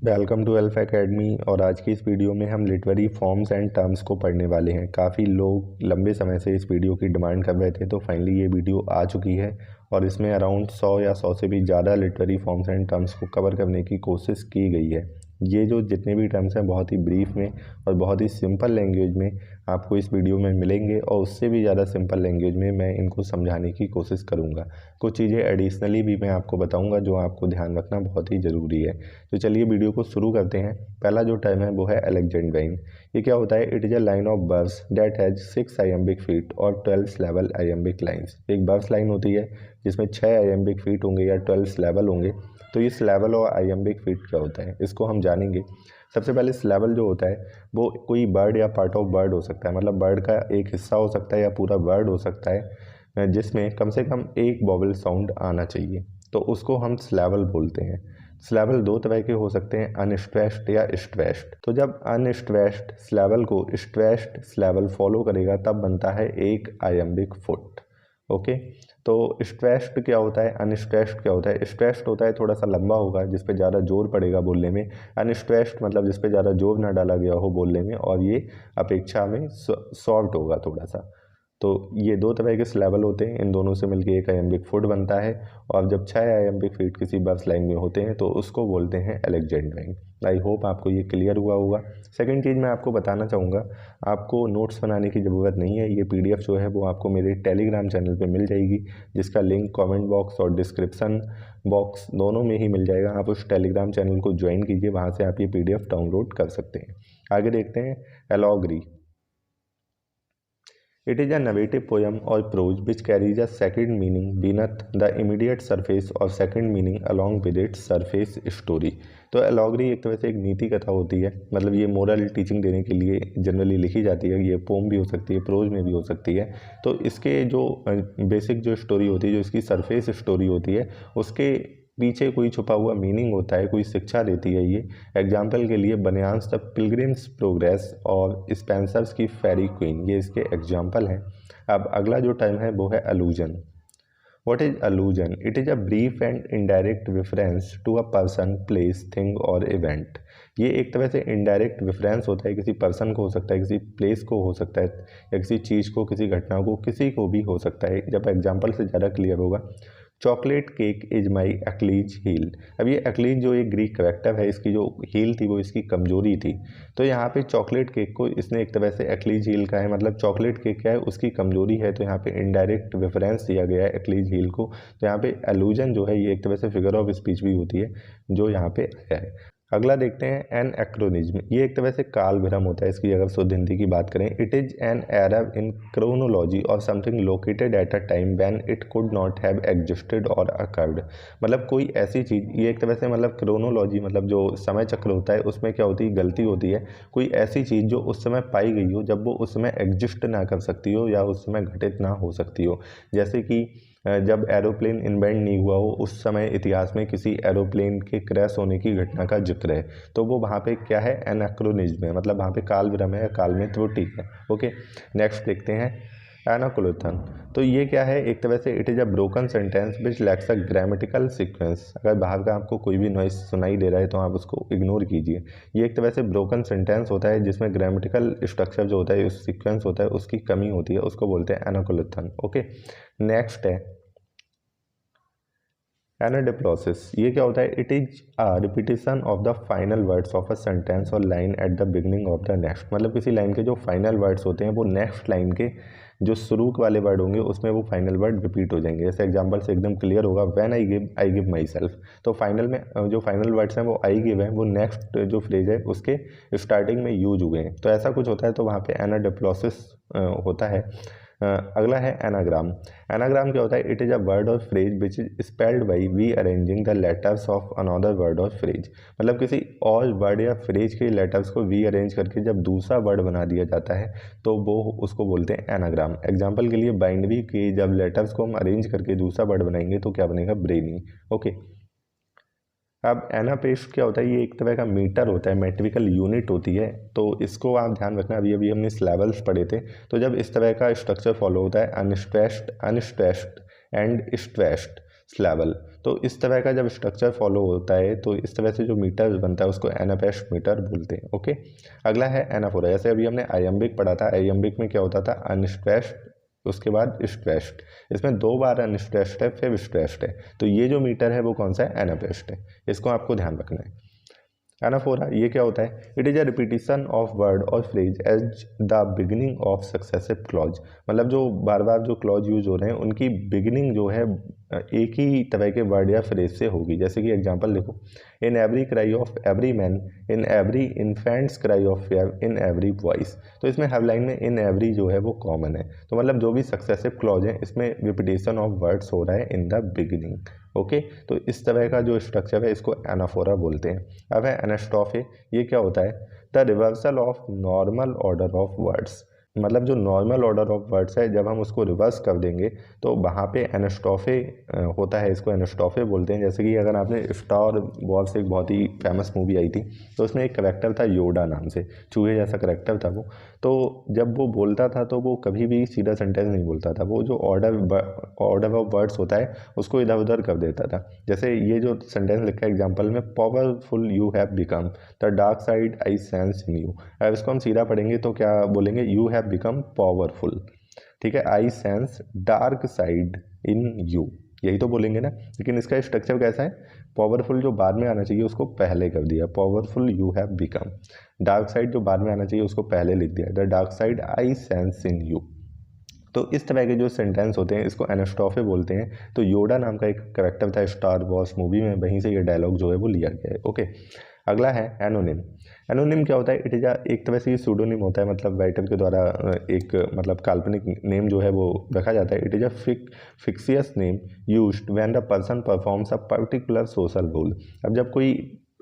Welcome to alpha academy. और आज की इस वीडियो में हम लिटरेरी फॉर्म्स एंड टर्म्स को पढ़ने वाले हैं। काफ़ी लोग लंबे समय से इस वीडियो की डिमांड कर रहे थे, तो फाइनली ये वीडियो आ चुकी है और इसमें अराउंड 100 या 100 से भी ज़्यादा लिटरेरी फॉर्म्स एंड टर्म्स को कवर करने की कोशिश की गई है। ये जो जितने भी टर्म्स हैं बहुत ही ब्रीफ में और बहुत ही सिंपल लैंग्वेज में आपको इस वीडियो में मिलेंगे और उससे भी ज़्यादा सिंपल लैंग्वेज में मैं इनको समझाने की कोशिश करूँगा। कुछ चीज़ें एडिशनली भी मैं आपको बताऊँगा जो आपको ध्यान रखना बहुत ही ज़रूरी है। तो चलिए वीडियो को शुरू करते हैं। पहला जो टर्म है वो है अलेक्जेंड्राइन। ये क्या होता है? It is a line of verbs that has 6 iambic feet और 12 सिलेबल आइएम्बिक लाइन्स। एक वर्ब्स लाइन होती है जिसमें 6 आइएम्बिक फीट होंगे या 12 सिलेबल होंगे। तो ये सिलेबल और आइएम्बिक फीट क्या होता है इसको हम जानेंगे। सबसे पहले सिलेबल जो होता है वो कोई वर्ड या पार्ट ऑफ वर्ड हो सकता है, मतलब वर्ड का एक हिस्सा हो सकता है या पूरा वर्ड हो सकता है जिसमें कम से कम एक वॉवल साउंड आना चाहिए, तो उसको हम सिलेबल बोलते हैं। सिलेबल दो तरह के हो सकते हैं, अनस्ट्रेस्ड या स्ट्रेस्ड। तो जब अनस्ट्रेस्ड सिलेबल को स्ट्रेस्ड सिलेबल फॉलो करेगा तब बनता है एक आइएम्बिक फुट। ओके, तो स्ट्रेस्ड क्या होता है, अनस्ट्रेस्ड क्या होता है? स्ट्रेस्ड होता है थोड़ा सा लंबा होगा जिस पे ज़्यादा जोर पड़ेगा बोलने में। अनस्ट्रेस्ड मतलब जिस पे ज़्यादा जोर ना डाला गया हो बोलने में और ये अपेक्षा में सॉफ्ट होगा थोड़ा सा। तो ये दो तरह के सिलेबल होते हैं, इन दोनों से मिलकर एक आइएम्बिक फुट बनता है। और जब 6 आइएम्बिक फीट किसी वर्ब्स लाइन में होते हैं तो उसको बोलते हैं अलेक्जेंड्राइन। आई होप आपको ये क्लियर हुआ होगा। सेकंड चीज़ मैं आपको बताना चाहूँगा, आपको नोट्स बनाने की ज़रूरत नहीं है। ये पीडीएफ जो है वो आपको मेरे टेलीग्राम चैनल पे मिल जाएगी, जिसका लिंक कमेंट बॉक्स और डिस्क्रिप्शन बॉक्स दोनों में ही मिल जाएगा। आप उस टेलीग्राम चैनल को ज्वाइन कीजिए, वहाँ से आप ये पीडीएफ डाउनलोड कर सकते हैं। आगे देखते हैं एलॉगरी। It is a narrative poem or prose which carries a second meaning beneath the immediate surface or second meaning along with its surface story। तो एलॉगरी एक तरह से एक नीति कथा होती है, मतलब ये मोरल टीचिंग देने के लिए जनरली लिखी जाती है। ये पोम भी हो सकती है, प्रोज में भी हो सकती है। तो इसके जो बेसिक जो स्टोरी होती है, जो इसकी सरफेस स्टोरी होती है, उसके पीछे कोई छुपा हुआ मीनिंग होता है, कोई शिक्षा देती है ये। एग्जाम्पल के लिए बनियान्स द पिलग्रिम्स प्रोग्रेस और स्पेंसर्स की फेरी क्वीन, ये इसके एग्जाम्पल हैं। अब अगला जो टर्म है वो है अलूजन। What is allusion? It is a brief and indirect reference to a person, place, thing और event। ये एक तरह से इनडायरेक्ट रेफरेंस होता है, किसी पर्सन को हो सकता है, किसी प्लेस को हो सकता है, या किसी चीज़ को, किसी घटना को, किसी को भी हो सकता है। जब एग्जाम्पल से ज़्यादा क्लियर होगा, chocolate cake is my Achilles heel. अब ये एक्लीज जो एक ग्रीक करेक्टर है, इसकी जो हील थी वो इसकी कमजोरी थी। तो यहाँ पे चॉकलेट केक को इसने एक तरह से एक्लीज हील का है, मतलब चॉकलेट केक क्या है, उसकी कमजोरी है। तो यहाँ पे इनडायरेक्ट रेफरेंस दिया गया है एक्लीज हील को। तो यहाँ पे एलूजन जो है ये एक तरह से फिगर ऑफ स्पीच भी होती है जो यहाँ पे आया है। अगला देखते हैं एन एक्रोनिज्म। ये एक तरह से काल भ्रम होता है, इसकी अगर शुद्ध हिंदी की बात करें, it is an error in chronology or something located at a time when it could not have existed or occurred. मतलब कोई ऐसी चीज़, ये एक तरह से मतलब क्रोनोलॉजी मतलब जो समय चक्र होता है उसमें क्या होती है, गलती होती है। कोई ऐसी चीज़ जो उस समय पाई गई हो जब वो उस समय एग्जिस्ट ना कर सकती हो या उस समय घटित ना हो सकती हो। जैसे कि जब एरोप्लेन इन्वेंट नहीं हुआ हो उस समय इतिहास में किसी एरोप्लेन के क्रैश होने की घटना का जिक्र है, तो वो वहाँ पे क्या है, एनाक्रोनिज्म है, मतलब वहाँ पे काल विलंब है, काल में त्रुटि है। ओके, नेक्स्ट देखते हैं एनाकोलोथन। तो ये क्या है, एक तरह से it is a broken sentence which lakhs a grammatical sequence. अगर बाहर का आपको कोई भी नॉइस सुनाई दे रहा है तो आप उसको इग्नोर कीजिए। ये एक तरह से ब्रोकन सेंटेंस होता है जिसमें ग्रामेटिकल स्ट्रक्चर जो होता है, सीक्वेंस होता है, उसकी कमी होती है, उसको बोलते हैं एनाकोलोथन। ओके, नेक्स्ट है एनाडिप्लोसिस। ये क्या होता है, it is a repetition of the final words of a sentence or line at the beginning of the next. मतलब किसी लाइन के जो फाइनल वर्ड्स होते हैं वो नेक्स्ट लाइन के जो शुरू वाले वर्ड होंगे उसमें वो फाइनल वर्ड रिपीट हो जाएंगे। जैसे एग्जांपल से एकदम क्लियर होगा, when I give my self. तो फाइनल में जो फाइनल वर्ड्स हैं वो आई गिव है, वो नेक्स्ट जो फ्रेज है उसके स्टार्टिंग में यूज हुए हैं। तो ऐसा कुछ होता है, तो वहाँ पे एनाडिप्लोसिस होता है। अगला है एनाग्राम। एनाग्राम क्या होता है, it is a word or phrase which is spelled by rearranging the letters of another word or phrase. मतलब किसी और वर्ड या फ्रेज के लेटर्स को री अरेंज करके जब दूसरा वर्ड बना दिया जाता है तो वो उसको बोलते हैं एनाग्राम। एग्जाम्पल के लिए बाइनरी के जब लेटर्स को हम अरेंज करके दूसरा वर्ड बनाएंगे तो क्या बनेगा, ब्रेनी। ओके, अब एनापेस्ट क्या होता है, ये एक तरह का मीटर होता है, मेट्रिकल यूनिट होती है। तो इसको आप ध्यान रखना, अभी अभी हमने सिलेबल्स पढ़े थे। तो जब इस तरह का स्ट्रक्चर फॉलो होता है, अनस्ट्रेस्ड, अनस्ट्रेस्ड एंड स्ट्रेस्ड, स्लैबल। तो इस तरह का जब स्ट्रक्चर फॉलो होता है तो इस तरह से जो मीटर बनता है उसको एनापेस्ट मीटर बोलते हैं। ओके, अगला है एनाफोरा। जैसे अभी हमने आयम्बिक पढ़ा था, आयम्बिक में क्या होता था, अनस्ट्रेस्ड उसके बाद स्ट्रेस्ड, इसमें 2 बार अनस्ट्रेस्ड है फिर स्ट्रेस्ड है, तो ये जो मीटर है वो कौन सा है, एनापेस्ट है, इसको आपको ध्यान रखना है। एनाफोरा ये क्या होता है, it is a repetition of word or phrase as the beginning of successive clause, मतलब जो बार बार जो क्लॉज यूज हो रहे हैं उनकी बिगिनिंग जो है एक ही तरह के वर्ड या फ्रेज से होगी। जैसे कि एग्जांपल देखो, in every cry of every man, in every infants cry of fair, in every voice, तो इसमें हर लाइन में इन एवरी जो है वो कॉमन है, तो मतलब जो भी सक्सेसिव क्लॉज है इसमें रिपीटेशन ऑफ वर्ड्स हो रहा है इन द बिगिनिंग। ओके, तो इस तरह का जो स्ट्रक्चर है इसको एनाफोरा बोलते हैं। अब है एनास्ट्रोफे, ये क्या होता है, the reversal of normal order of words, मतलब जो नॉर्मल ऑर्डर ऑफ वर्ड्स है जब हम उसको रिवर्स कर देंगे तो वहाँ पे एनास्ट्रोफे होता है, इसको एनास्ट्रोफे बोलते हैं। जैसे कि अगर आपने स्टार वॉर्स एक बहुत ही फेमस मूवी आई थी तो उसमें एक करेक्टर था योडा नाम से, चूहे जैसा करेक्टर था वो, तो जब वो बोलता था तो वो कभी भी सीधा सेंटेंस नहीं बोलता था, वो जो ऑर्डर ऑफ वर्ड्स होता है उसको इधर उधर कर देता था। जैसे ये जो सेंटेंस लिखा है एग्जाम्पल में, powerful you have become, the dark side I sense in you, अब इसको हम सीधा पढ़ेंगे तो क्या बोलेंगे, यू हैव बिकम पावरफुल, ठीक है, I sense dark side in you, यही तो बोलेंगे ना। लेकिन इसका स्ट्रक्चर कैसा है, पावरफुल जो बाद में आना चाहिए उसको पहले कर दिया, powerful you have become, dark side जो बाद में आना चाहिए उसको पहले लिख दिया, the dark side I sense in you. तो इस तरह के जो सेंटेंस होते हैं इसको एनास्ट्रोफे बोलते हैं। तो योडा नाम का एक करेक्टर था स्टार वॉर्स मूवी में, वहीं से ये डायलॉग जो है वो लिया गया है। ओके, अगला है एनोनिम। एनोनिम क्या होता है, इट इज एक तरह से ये सूडोनिम होता है, मतलब राइटर के द्वारा एक मतलब काल्पनिक नेम जो है वो रखा जाता है। It is a fictitious name used when the person performs a particular social role. अब जब कोई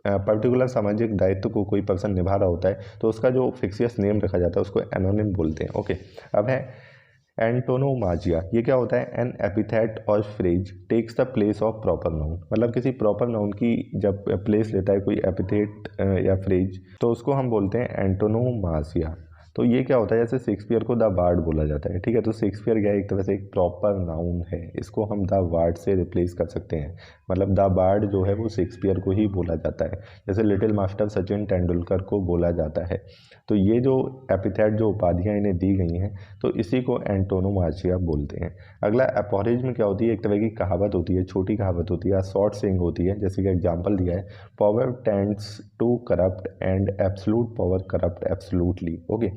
पर्टिकुलर सामाजिक दायित्व को कोई पर्सन निभा रहा होता है तो उसका जो फिक्सियस नेम रखा जाता है उसको एनोनिम बोलते हैं। ओके, अब है एंटोनोमाजिया, ये क्या होता है, एन एपिथेट और phrase takes the place of proper noun, मतलब किसी प्रॉपर नाउन की जब प्लेस लेता है कोई एपिथेट या फ्रेज तो उसको हम बोलते हैं एंटोनोमाजिया। तो ये क्या होता है, जैसे शेक्सपियर को द बार्ड बोला जाता है, ठीक है, तो शेक्सपियर क्या है, एक तरह से एक प्रॉपर नाउन है, इसको हम द बार्ड से रिप्लेस कर सकते हैं, मतलब द बार्ड जो है वो शेक्सपियर को ही बोला जाता है, जैसे लिटिल मास्टर सचिन तेंदुलकर को बोला जाता है। तो ये जो एपिथेट जो उपाधियाँ इन्हें दी गई हैं तो इसी को एंटोनोमाचिया बोलते हैं। अगला एपोरिज्म क्या होती है, एक तरह की कहावत होती है, छोटी कहावत होती है, शॉर्ट सेइंग होती है, जैसे कि एग्जांपल दिया है, power tends to corrupt and absolute power corrupt absolutely. Okay,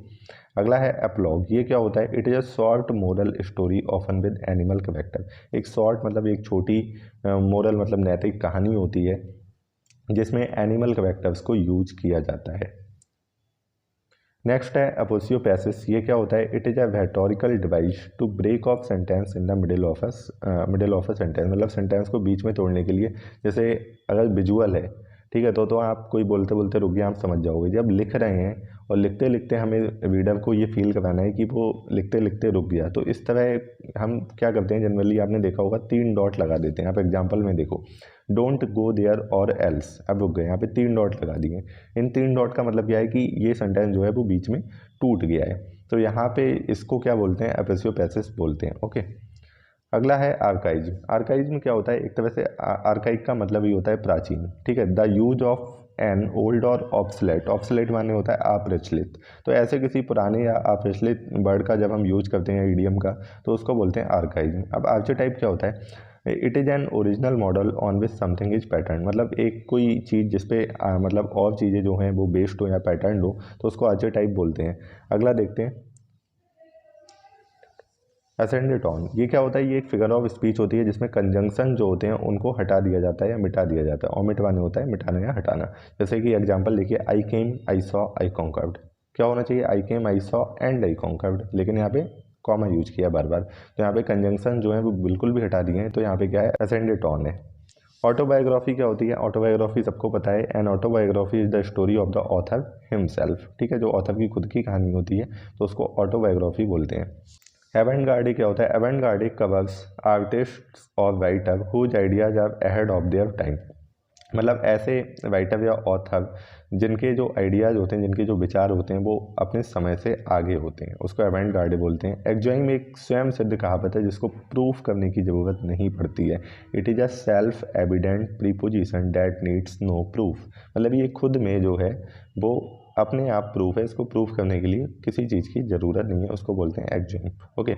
अगला है एप्लॉग, ये क्या होता है, it is a short moral story often with animal character. एक शॉर्ट मतलब एक छोटी मोरल मतलब नैतिक कहानी होती है जिसमें एनिमल कैरेक्टर्स को यूज किया जाता है। नेक्स्ट है अपोसियोपैसिस, ये क्या होता है, it is a rhetorical device to break off sentence in the middle of a sentence, मतलब सेंटेंस को बीच में तोड़ने के लिए। जैसे अगर विजुअल है, ठीक है, तो आप कोई बोलते बोलते रुक गए, आप समझ जाओगे। जब लिख रहे हैं और लिखते लिखते हमें रीडर को ये फील कराना है कि वो लिखते लिखते रुक गया, तो इस तरह हम क्या करते हैं, जनरली आपने देखा होगा 3 डॉट लगा देते हैं। आप एग्जाम्पल में देखो, डोंट गो देयर और एल्स, अब रुक गए, यहाँ पे 3 डॉट लगा दिए। इन 3 डॉट का मतलब क्या है कि ये सेंटेंस जो है वो बीच में टूट गया है, तो यहाँ पे इसको क्या बोलते हैं, एपोसियोपैसिस बोलते हैं। ओके, अगला है आर्काइज्म। आर्काइज्म क्या होता है, एक तरह से आर्काइक का मतलब ही होता है प्राचीन, ठीक है, the use of an old और ऑब्सलेट, ऑब्सलेट माने होता है अप्रचलित, तो ऐसे किसी पुराने या अप्रचलित वर्ड का जब हम यूज करते हैं ईडियम का तो उसको बोलते हैं आर्काइज्म। अब आर्चेटाइप क्या होता है, it is an original model on which something is pattern, मतलब एक कोई चीज़ जिसपे मतलब और चीज़ें जो हैं वो बेस्ड हो या पैटर्न हो तो उसको आर्चेटाइप बोलते हैं। अगला देखते हैं असेंडेड ऑन, ये क्या होता है, ये एक फिगर ऑफ स्पीच होती है जिसमें कंजंक्शन जो होते हैं उनको हटा दिया जाता है या मिटा दिया जाता है। ओमिट माने होता है मिटाना या हटाना। जैसे कि एग्जांपल देखिए, आई came I saw I conquered, क्या होना चाहिए, I came I saw and I conquered, लेकिन यहाँ पे कॉमा यूज किया बार बार, तो यहाँ पे कंजंक्शन जो है वो बिल्कुल भी हटा दिए हैं, तो यहाँ पे क्या है, असेंडेड ऑन है। ऑटोबायोग्राफी क्या होती है, ऑटोबायोग्राफी सबको पता है, an autobiography is the story of the author himself, ठीक है, जो ऑथर की खुद की कहानी होती है तो उसको ऑटोबायोग्राफी बोलते हैं। एवेंटगार्डी क्या होता है, एवेंटगार्डी कवर्स आर्टिस्ट्स और writer whose ideas are ahead of their time, मतलब ऐसे राइटर या ऑथर जिनके जो आइडियाज़ होते हैं, जिनके जो विचार होते हैं वो अपने समय से आगे होते हैं, उसको अवेंट गार्डे बोलते हैं। एक्जॉइंग एक स्वयं सिद्ध कहावत है जिसको प्रूफ करने की ज़रूरत नहीं पड़ती है। It is a self evident preposition that needs no proof. मतलब ये खुद में जो है वो अपने आप प्रूफ है, इसको प्रूफ करने के लिए किसी चीज़ की ज़रूरत नहीं है, उसको बोलते हैं एक्जॉइंग। ओके,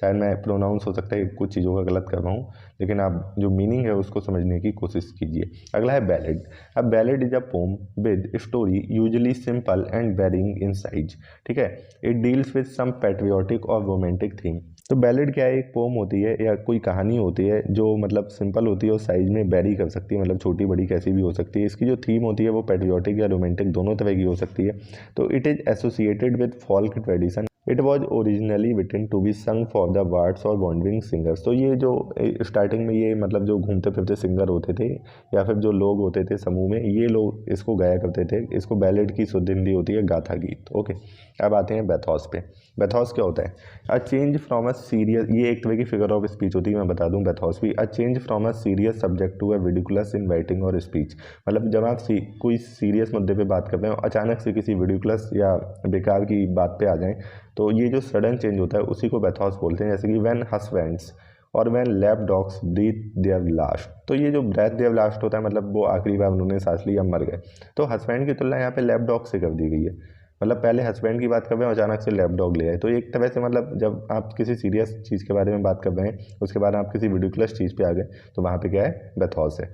शायद मैं प्रोनाउंस हो सकता है कुछ चीज़ों का गलत कर रहा हूँ, लेकिन आप जो मीनिंग है उसको समझने की कोशिश कीजिए। अगला है बैलेड। अब ballad is a poem with story usually simple and varying in size. ठीक है, it deals with some patriotic और रोमांटिक थीम। तो बैलेड क्या है, एक पोम होती है या कोई कहानी होती है जो मतलब सिंपल होती है और साइज में वेरी कर सकती है, मतलब छोटी बड़ी कैसी भी हो सकती है। इसकी जो थीम होती है वो पैट्रियोटिक या रोमांटिक दोनों तरह की हो सकती है। तो it is associated with folk tradition. It was originally written to be sung for the bards और वॉन्डरिंग सिंगर्स। तो ये जो स्टार्टिंग में ये मतलब जो घूमते फिरते सिंगर होते थे या फिर जो लोग होते थे समूह में, ये लोग इसको गाया करते थे। इसको बैलेड की शुद्ध हिंदी होती है गाथा गीत। ओके, अब आते हैं बैथॉस पे। बैथॉस क्या होता है? अ चेंज फ्रॉम अ सीरियस, ये एक तरह की फिगर ऑफ स्पीच होती है, मैं बता दूं बैथॉस भी। A change from a serious subject to a ridiculous in writing और स्पीच। मतलब जब आप कोई सीरियस मुद्दे पे बात कर रहे हो, अचानक से किसी रिडिकुलस या बेकार की बात पे आ जाएं, तो ये जो सडन चेंज होता है उसी को बैथॉस बोलते हैं। जैसे कि व्हेन हस्बैंड्स और when lap dogs breathe their last. तो ये जो ब्रेथ देयर लास्ट होता है मतलब वो आखिरी बार उन्होंने सांस ली, अब मर गए। तो हस्बैंड की तुलना यहाँ पे लैप डॉग से कर दी गई है। मतलब पहले हस्बैंड की बात कर रहे हैं, अचानक से लैप डॉग ले आए। तो एक तरह से मतलब जब आप किसी सीरियस चीज़ के बारे में बात कर रहे हैं, उसके बाद आप किसी रिडिकुलस चीज़ पे आ गए, तो वहाँ पे क्या है? बैथॉस है।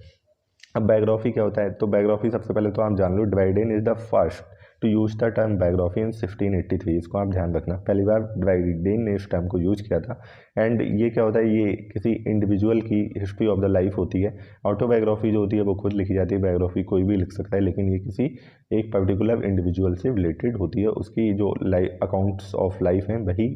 अब बायोग्राफी क्या होता है? तो बायोग्राफी सबसे पहले तो आप जान लो, Dryden is the first to use the term biography in 1683। इसको आप ध्यान रखना, पहली बार ड्राइडेन ने इस टर्म को यूज किया था। एंड ये क्या होता है? ये किसी इंडिविजुअल की हिस्ट्री ऑफ द लाइफ होती है। ऑटोबायोग्राफी जो होती है वो खुद लिखी जाती है, बायोग्राफी कोई भी लिख सकता है, लेकिन ये किसी एक पर्टिकुलर इंडिविजुअल से रिलेटेड होती है, उसकी जो लाइफ अकाउंट्स ऑफ लाइफ हैं वही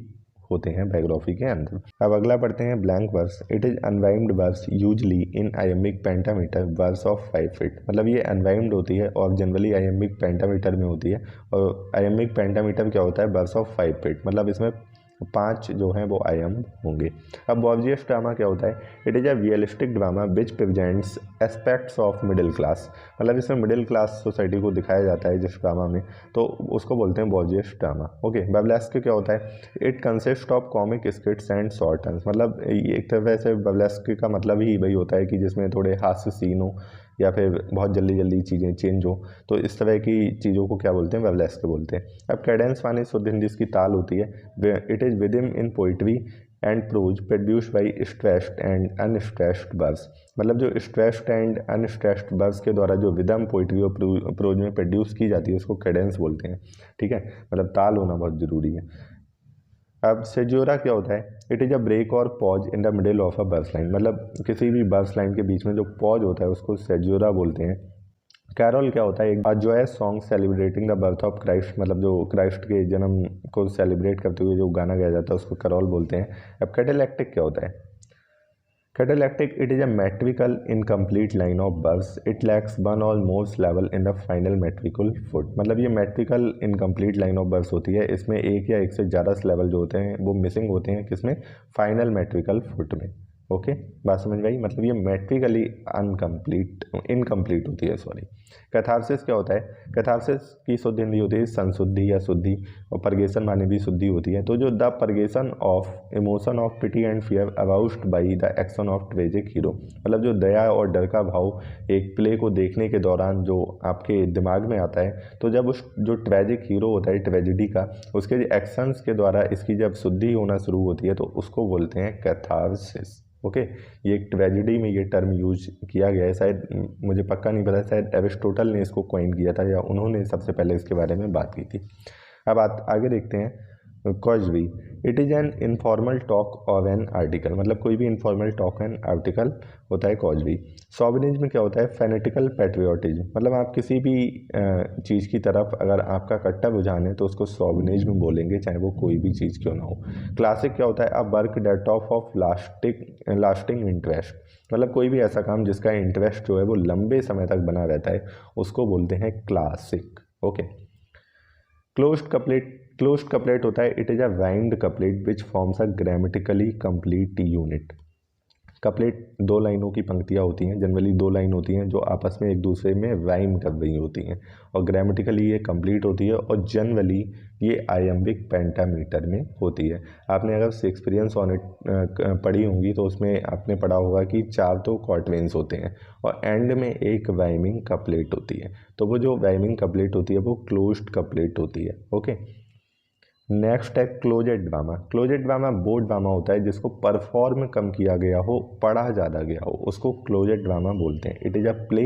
होते हैं बायोग्राफी के अंदर। अब अगला पढ़ते हैं blank verse. It is unrhymed verse usually in iambic pentameter verse of 5 feet. मतलब ये अनवाइम्ड होती है और जनरली आयमिक पेंटामीटर में होती है। और आयमिक पेंटामीटर क्या होता है? वर्स ऑफ 5 फीट, मतलब इसमें 5 जो हैं वो आयाम होंगे। अब बॉर्जियस ड्रामा क्या होता है? It is a realistic drama which presents aspects of middle class. मतलब इसमें मिडिल क्लास सोसाइटी को दिखाया जाता है जिस ड्रामा में, तो उसको बोलते हैं बॉर्जियस ड्रामा। ओके, बर्लेस्क क्या होता है? It consist of comic skits and shortens. मतलब ये एक तरह से बर्लेस्क का मतलब ही वही होता है कि जिसमें थोड़े हास्य सीन हो या फिर बहुत जल्दी जल्दी चीज़ें चेंज हो, तो इस तरह की चीज़ों को क्या बोलते हैं? बर्लेस्क बोलते हैं। अब कैडेंस माने शुद्ध हिंदी इसकी ताल होती है। It is rhythm in poetry and prose produce by stressed and unstressed verse. मतलब जो स्ट्रेस्ड एंड अनस्ट्रेस्ड वर्स के द्वारा जो विदम पोइट्री और प्रोज में प्रोड्यूस की जाती है उसको कैडेंस बोलते हैं। ठीक है, मतलब ताल होना बहुत ज़रूरी है। अब सेजोरा क्या होता है? इट इज़ अ ब्रेक और pause in the middle of a verse line. मतलब किसी भी बर्स लाइन के बीच में जो पॉज होता है उसको सेजोरा बोलते हैं। कैरोल क्या होता है? एक joyous song celebrating the birth of Christ. मतलब जो क्राइस्ट के जन्म को सेलिब्रेट करते हुए जो गाना गाया जाता है उसको कैरोल बोलते हैं। अब कैटेलैक्टिक क्या होता है? Catalectic, it is a metrical incomplete line of verse. It lacks one or more syllable in the final metrical foot. मतलब ये metrical incomplete line of verse होती है, इसमें एक या एक से ज़्यादा syllable जो होते हैं वो मिसिंग होते हैं, किसमें? फाइनल मेट्रिकल फुट में। ओके, बात समझ में आई? मतलब ये मेट्रिकली अनकम्प्लीट इनकम्प्लीट होती है, सॉरी। कैथारसिस क्या होता है? कैथारसिस की शुद्ध हिंदी होती है संशुद्धि या शुद्धि, और परगेशन माने भी शुद्धि होती है। तो जो the purgation of emotion of pity and fear aroused by the action of tragic hero. मतलब जो दया और डर का भाव एक प्ले को देखने के दौरान जो आपके दिमाग में आता है, तो जब उस जो ट्रेजिक हीरो होता है ट्रेजिडी का, उसके एक्शंस के द्वारा इसकी जब शुद्धि होना शुरू होती है तो उसको बोलते हैं कैथारसिस। ओके, ये एक ट्रेजिडी में ये टर्म यूज किया गया है, शायद मुझे पक्का नहीं पता, शायद एरिस्टोटल ने इसको कॉइन किया था या उन्होंने सबसे पहले इसके बारे में बात की थी। अब आगे देखते हैं causerie. It is an informal talk or an article. मतलब कोई भी इनफॉर्मल टॉक एंड आर्टिकल होता है कॉजवी। सॉबिनिज्म क्या होता है? फेनेटिकल पैट्रियोटिज्म। मतलब आप किसी भी चीज़ की तरफ अगर आपका कट्टर रुझान है तो उसको सॉबिनिज्म बोलेंगे, चाहे वो कोई भी चीज़ क्यों ना हो। क्लासिक क्या होता है? A work that of lasting interest. मतलब कोई भी ऐसा काम जिसका इंटरेस्ट जो है वो लंबे समय तक बना रहता है उसको बोलते हैं क्लासिक। ओके, क्लोज्ड कपलेट होता है। It is a rhymed couplet which forms a grammatically complete unit. Couplet दो लाइनों की पंक्तियाँ होती हैं, जनरली दो लाइन होती हैं जो आपस में एक दूसरे में राइम कर रही होती हैं, और ग्रामेटिकली ये कंप्लीट होती है, और जनरली ये आयम्बिक पेंटामीटर में होती है। आपने अगर शेक्सपियरियन सोनेट पढ़ी होंगी तो उसमें आपने पढ़ा होगा कि 4 तो क्वार्टरेंस होते हैं और एंड में एक राइमिंग कपलेट होती है, तो वो जो राइमिंग कपलेट होती है वो क्लोज्ड कपलेट होती है। ओके, नेक्स्ट है क्लोजेड ड्रामा। क्लोजेड ड्रामा वो ड्रामा होता है जिसको परफॉर्म कम किया गया हो, पढ़ा ज़्यादा गया हो, उसको क्लोजेड ड्रामा बोलते हैं। It is a play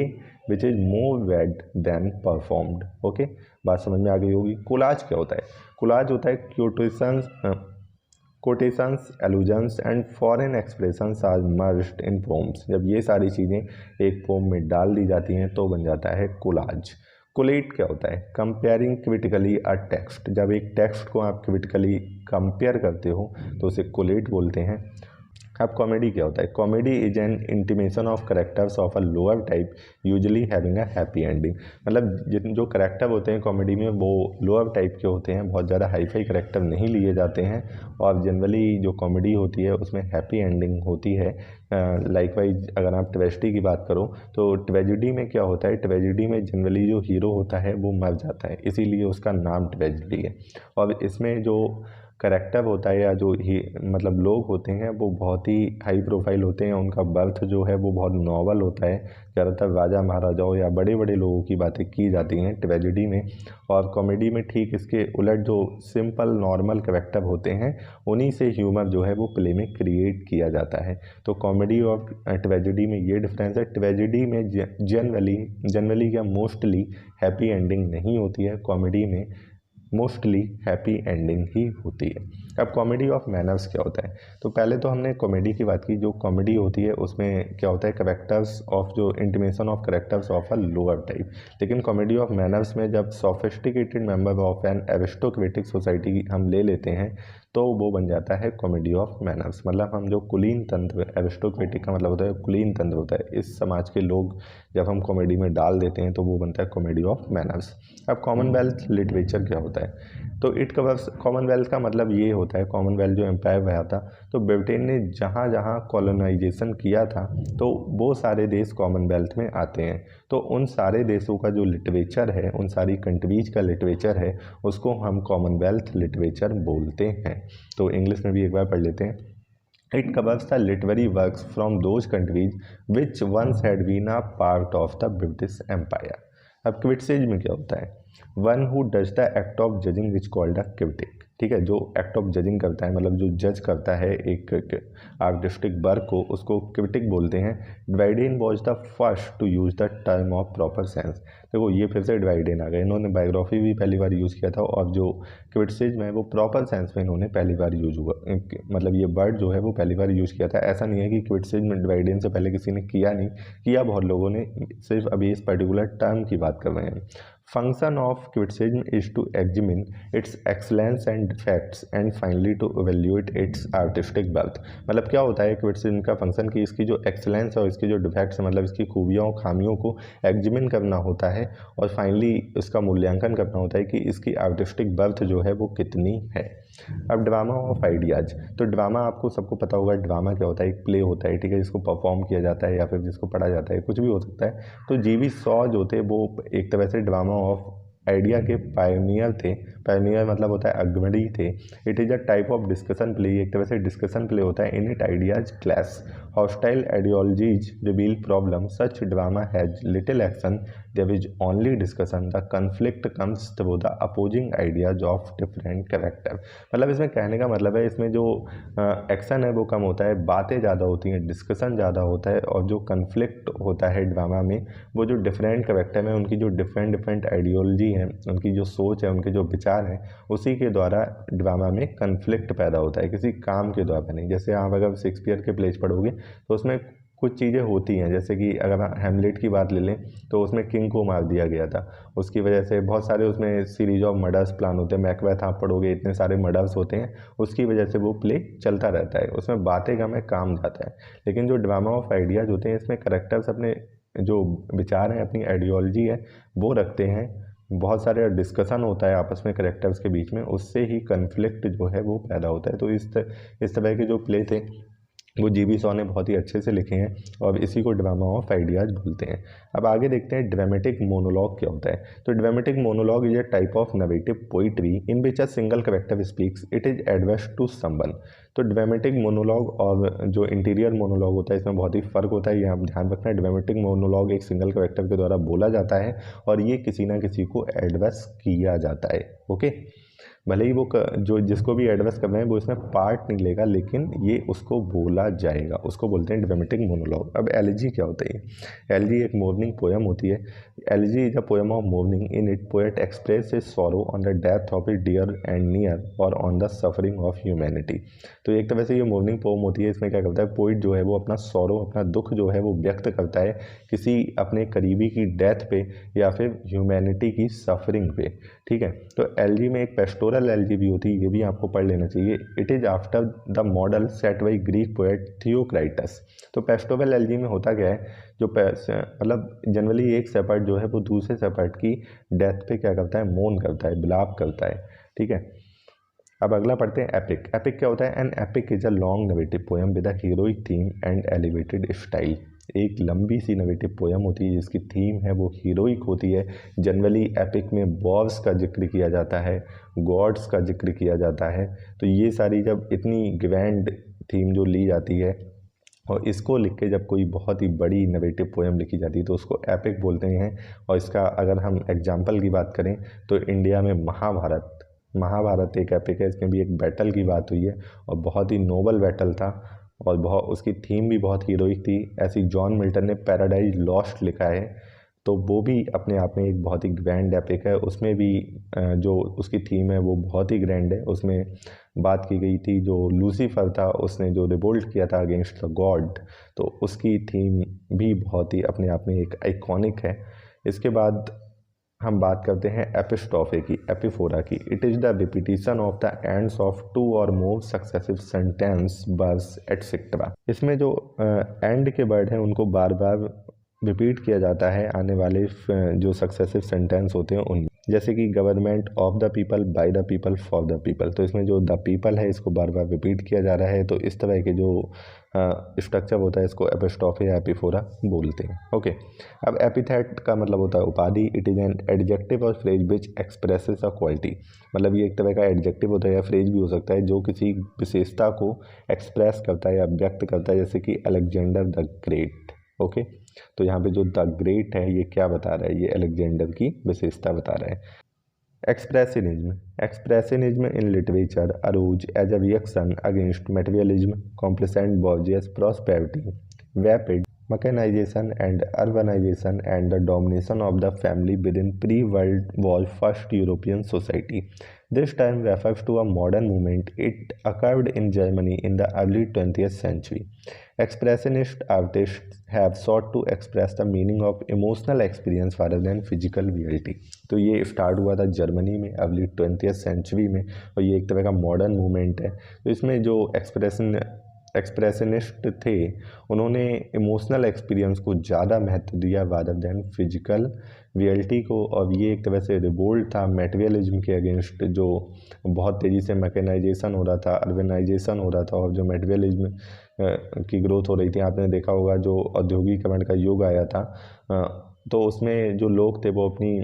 which is more read than performed. Okay, बात समझ में आ गई होगी। कोलाज क्या होता है? कोलाज होता है quotations, allusions and foreign expressions are merged in poems. जब ये सारी चीज़ें एक पोम में डाल दी जाती हैं तो बन जाता है कोलाज। कोलेट क्या होता है? Comparing critically a text. जब एक टेक्स्ट को आप क्रिटिकली कंपेयर करते हो तो उसे कोलेट बोलते हैं। अब कॉमेडी क्या होता है? Comedy is an intimation of characters of a lower type usually having a happy ending. मतलब जो करेक्टर होते हैं कॉमेडी में वो लोअर टाइप के होते हैं, बहुत ज़्यादा हाई फाई करेक्टर नहीं लिए जाते हैं, और जनरली जो कॉमेडी होती है उसमें हैप्पी एंडिंग होती है। लाइकवाइज अगर आप ट्रेजेडी की बात करो तो ट्रेजेडी में क्या होता है? ट्रेजेडी में जनरली जो हीरो होता है वो मर जाता है, इसीलिए उसका नाम ट्रेजेडी है। और इसमें जो करेक्टर होता है या जो ही मतलब लोग होते हैं वो बहुत ही हाई प्रोफाइल होते हैं, उनका बर्थ जो है वो बहुत नॉवल होता है। ज़्यादातर राजा महाराजाओं या बड़े बड़े लोगों की बातें की जाती हैं ट्रेजेडी में, और कॉमेडी में ठीक इसके उलट जो सिंपल नॉर्मल करेक्टर होते हैं उन्हीं से ह्यूमर जो है वो प्ले में क्रिएट किया जाता है। तो कॉमेडी और ट्रेजेडी में ये डिफरेंस है। ट्रेजेडी में जनरली या मोस्टली हैप्पी एंडिंग नहीं होती है, कॉमेडी में मोस्टली हैप्पी एंडिंग ही होती है। अब कॉमेडी ऑफ मैनर्स क्या होता है? तो पहले तो हमने कॉमेडी की बात की। जो कॉमेडी होती है उसमें क्या होता है? करेक्टर्स ऑफ जो intimation of characters of a lower type. लेकिन कॉमेडी ऑफ मैनर्स में जब sophisticated member of an aristocratic society हम ले लेते हैं तो वो बन जाता है कॉमेडी ऑफ मैनर्स। मतलब हम जो कुलीन तंत्र, एरिस्टोक्रेटिक का मतलब होता है कुलीन तंत्र होता है, इस समाज के लोग जब हम कॉमेडी में डाल देते हैं तो वो बनता है कॉमेडी ऑफ मैनर्स। अब कॉमनवेल्थ लिटरेचर क्या होता है? तो इट कवर्स, कॉमनवेल्थ का मतलब ये होता है, कॉमनवेल्थ जो एम्पायर रहा था तो ब्रिटेन ने जहाँ जहाँ कॉलोनाइजेशन किया था तो वो सारे देश कॉमनवेल्थ में आते हैं। तो उन सारे देशों का जो लिटरेचर है, उन सारी कंट्रीज का लिटरेचर है, उसको हम कॉमनवेल्थ लिटरेचर बोलते हैं। तो इंग्लिश में भी एक बार पढ़ लेते हैं। It covers the literary works from those countries which once had been a part of the British Empire. अब क्रिटिसिज्म में क्या होता है? One who does the act of judging which called a critic. ठीक है, जो एक्ट ऑफ जजिंग करता है मतलब जो जज करता है एक आर्टिस्टिक वर्क को, उसको क्रिटिक बोलते हैं। Dryden was the first to use the term of proper sense. देखो ये फिर से ड्राइडेन आ गए, इन्होंने बायोग्राफी भी पहली बार यूज़ किया था, और जो क्रिटिसिज्म है वो प्रॉपर सेंस में इन्होंने पहली बार यूज हुआ, मतलब ये वर्ड जो है वो पहली बार यूज़ किया था। ऐसा नहीं है कि क्रिटिसिज्म ड्राइडेन से पहले किसी ने किया नहीं, किया बहुत लोगों ने, सिर्फ अभी इस पर्टिकुलर टर्म की बात कर रहे हैं। Function of criticism is to examine its excellence and defects and finally to evaluate its artistic worth. मतलब क्या होता है क्रिटिसिज्म का फंक्शन कि इसकी जो एक्सलेंस और इसकी जो डिफेक्ट्स मतलब इसकी खूबियों और खामियों को एग्जामिन करना होता है, और फाइनली इसका मूल्यांकन करना होता है कि इसकी आर्टिस्टिक वर्थ जो है वो कितनी है। अब ड्रामा ऑफ आइडियाज़। तो ड्रामा आपको सबको पता होगा, ड्रामा क्या होता है? एक प्ले होता है, ठीक है, जिसको परफॉर्म किया जाता है या फिर जिसको पढ़ा जाता है, कुछ भी हो सकता है। तो जीवी सॉ जो थे वो एक तरह से ड्रामा ऑफ आइडिया के पायनियर थे। पायनियर मतलब होता है अग्रणी थे। It is a type of discussion play, एक तरह से डिस्कशन प्ले होता है। In it ideas clash, hostile ideologies reveal problem, such drama has little action, there is only discussion, the conflict comes through the opposing ideas of different character. मतलब इसमें कहने का मतलब है इसमें जो एक्शन है वो कम होता है, बातें ज़्यादा होती हैं, डिस्कशन ज़्यादा होता है, और जो कन्फ्लिक्ट होता है ड्रामा में वो जो डिफरेंट कैरेक्टर हैं उनकी जो डिफरेंट आइडियोलॉजी है, उनकी जो सोच है, उनके जो विचार हैं, उसी के द्वारा ड्रामा में कन्फ्लिक्ट पैदा होता है, किसी काम के द्वारा नहीं। जैसे आप अगर शेक्सपियर के प्लेज पढ़ोगे तो उसमें कुछ चीज़ें होती हैं, जैसे कि अगर हैमलेट की बात ले लें तो उसमें किंग को मार दिया गया था, उसकी वजह से बहुत सारे उसमें सीरीज ऑफ मर्डर्स प्लान होते हैं। मैकबेथ आप पढ़ोगे, इतने सारे मर्डर्स होते हैं, उसकी वजह से वो प्ले चलता रहता है, उसमें बातें कम है, काम ज़्यादा है। लेकिन जो ड्रामा ऑफ आइडियाज़ होते हैं इसमें करेक्टर्स अपने जो विचार हैं, अपनी आइडियोलॉजी है वो रखते हैं, बहुत सारे डिस्कशन होता है आपस में करेक्टर्स के बीच में, उससे ही कन्फ्लिक्ट जो है वो पैदा होता है। तो इस तरह के जो प्ले थे वो जीबी शॉ ने बहुत ही अच्छे से लिखे हैं और इसी को ड्रामा ऑफ आइडियाज़ बोलते हैं। अब आगे देखते हैं ड्रामेटिक मोनोलॉग क्या होता है। तो dramatic monologue is a type of narrative poetry in which a single character speaks it is adverse to someone. तो ड्रामेटिक मोनोलॉग और जो इंटीरियर मोनोलॉग होता है इसमें बहुत ही फ़र्क होता है, ये आप ध्यान रखना। ड्रामेटिक मोनोलॉग एक सिंगल कैरेक्टर के द्वारा बोला जाता है और ये किसी ना किसी को एडवर्स किया जाता है। ओके, भले ही वो जो जिसको भी एड्रेस कर रहे हैं वो इसमें पार्ट नहीं लेगा, लेकिन ये उसको बोला जाएगा, उसको बोलते हैं ड्रामेटिक मोनोलॉग। अब एलिजी क्या होता है? एलिजी एक मॉर्निंग पोएम होती है। Elegy is a poem of mourning. In it poet express his sorrow on the death of his dear and near or on the suffering of humanity. तो एक तरह से ये मॉर्निंग पोएम होती है। इसमें क्या करता है, पोइट जो है वो अपना सॉरो, अपना दुख जो है वो व्यक्त करता है किसी अपने करीबी की डेथ पे या फिर ह्यूमैनिटी की सफरिंग पे। ठीक है, तो एलजी में एक पेस्टोरल एलजी भी होती है, ये भी आपको पढ़ लेना चाहिए। It is after the model set by Greek poet Theocritus. तो पेस्टोरल एलजी में होता क्या है, जो मतलब जनरली एक सेपर्ट जो है वो दूसरे सेपर्ट की डेथ पे क्या करता है, मोन करता है, विलाप करता है। ठीक है, अब अगला पढ़ते हैं एपिक। एपिक क्या होता है? An epic is a long narrative poem with a heroic theme and elevated style. एक लंबी सी नरेटिव पोएम होती है जिसकी थीम है वो हीरोइक होती है। जनरली एपिक में बॉस का जिक्र किया जाता है, गॉड्स का जिक्र किया जाता है। तो ये सारी जब इतनी ग्रैंड थीम जो ली जाती है और इसको लिख के जब कोई बहुत ही बड़ी नरेटिव पोएम लिखी जाती है तो उसको एपिक बोलते हैं। और इसका अगर हम एग्जाम्पल की बात करें तो इंडिया में महाभारत एक एपिक है। इसमें भी एक बैटल की बात हुई है और बहुत ही नोबल बैटल था और बहुत उसकी थीम भी बहुत हीरोइक थी। ऐसी जॉन मिल्टन ने पैराडाइज लॉस्ट लिखा है, तो वो भी अपने आप में एक बहुत ही ग्रैंड एपिक है। उसमें भी जो उसकी थीम है वो बहुत ही ग्रैंड है। उसमें बात की गई थी जो लूसीफर था उसने जो रिवोल्ट किया था अगेंस्ट द गॉड, तो उसकी थीम भी बहुत ही अपने आप में एक आइकॉनिक है। इसके बाद हम बात करते हैं एपिस्टॉफे की, एपिफोरा की। It is the repetition of the ends of two और मोर सक्सेसिव सेंटेंस बस एटसेट्रा। इसमें जो एंड के वर्ड हैं उनको बार बार रिपीट किया जाता है आने वाले जो सक्सेसिव सेंटेंस होते हैं उनमें, जैसे कि government of the people, by the people, for the people. तो इसमें जो द पीपल है इसको बार बार रिपीट किया जा रहा है। तो इस तरह के जो स्ट्रक्चर होता है इसको एपिस्टॉफे या एपिफोरा बोलते हैं। ओके, अब एपिथेट का मतलब होता है उपाधि। इट इज़ एन एडजेक्टिव और phrase which expresses a quality. मतलब ये एक तरह का एडजेक्टिव होता है या फ्रेज भी हो सकता है जो किसी विशेषता को एक्सप्रेस करता है या व्यक्त करता है, जैसे कि अलेक्जेंडर द ग्रेट। ओके, तो यहाँ पे जो द ग्रेट है ये क्या बता रहा है, ये अलेक्जेंडर की विशेषता बता रहा है। Expressionism in literature arose as a reaction against materialism, complacent bourgeois prosperity, rapid mechanization and urbanization and the domination of the family within pre-World War First European society. This term refers to a modern movement. It occurred in Germany in the early 20th century. Expressionist artists have sought to express the meaning of emotional experience rather than physical reality. तो ये start हुआ था Germany में early 20th century में और ये एक तरह का मॉडर्न मूवमेंट है। तो इसमें जो एक्सप्रेशनिस्ट थे उन्होंने इमोशनल एक्सपीरियंस को ज़्यादा महत्व दिया रादर देन फिजिकल रियलिटी को। और ये एक तरह से रिवोल्ट था मटेरियलिज्म के अगेंस्ट, जो बहुत तेज़ी से मैकेनाइजेशन हो रहा था, अर्बनाइजेशन हो रहा था और जो मटेरियलिज्म की ग्रोथ हो रही थी। आपने देखा होगा जो औद्योगिकरण का युग आया था तो उसमें जो लोग थे वो अपनी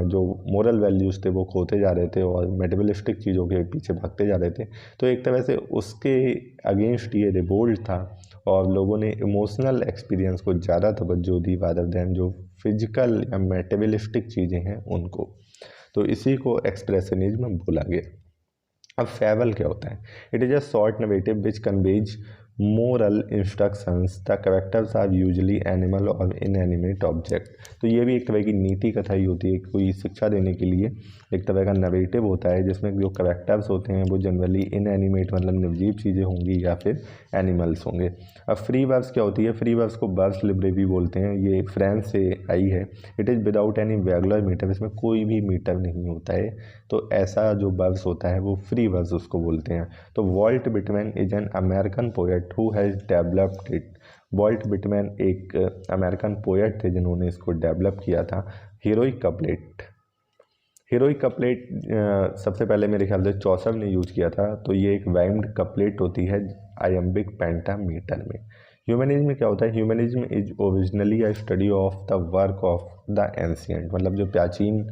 जो मोरल वैल्यूज़ थे वो खोते जा रहे थे और मेटेरियलिस्टिक चीज़ों के पीछे भागते जा रहे थे। तो एक तरह से उसके अगेंस्ट ये रिवोल्ट था और लोगों ने इमोशनल एक्सपीरियंस को ज़्यादा तवज्जो दी रादर देन जो फिजिकल या मेटेरियलिस्टिक चीज़ें हैं उनको। तो इसी को एक्सप्रेशनिज्म बोला गया। अब फैबल क्या होता है? It is a short narrative which conveys moral instructions. The characters are usually animal और इनएनिमेट ऑब्जेक्ट। तो ये भी एक तरह की नीति कथा ही होती है, कोई शिक्षा देने के लिए एक तरह का नरेटिव होता है जिसमें जो कैरेक्टर्स होते हैं वो जनरली इनएनिमेट मतलब निर्जीव चीज़ें होंगी या फिर एनिमल्स होंगे। अब फ्री वर्ब्स क्या होती है? फ्री वर्ब्स को वर्ब्स लिबरे भी बोलते हैं, ये फ्रेंच से आई है। It is without any regular meter, इसमें कोई भी मीटर नहीं होता है, तो ऐसा जो वर्ब्स होता है वो फ्री वर्ब्स उसको बोलते हैं। तो Walt Whitman is an American poet who has developed it. Walt Whitman एक अमेरिकन पोएट थे जिन्होंने इसको डेवलप किया था। हीरोइक कपलेट, हीरोइक कपलेट सबसे पहले मेरे ख्याल से चौसर ने यूज किया था, तो ये एक वाइम्ड कपलेट होती है आयम्बिक पेंटामीटर में। ह्यूमनिज्म में क्या होता है, humanism is originally a study of the work of the ancient, मतलब जो प्राचीन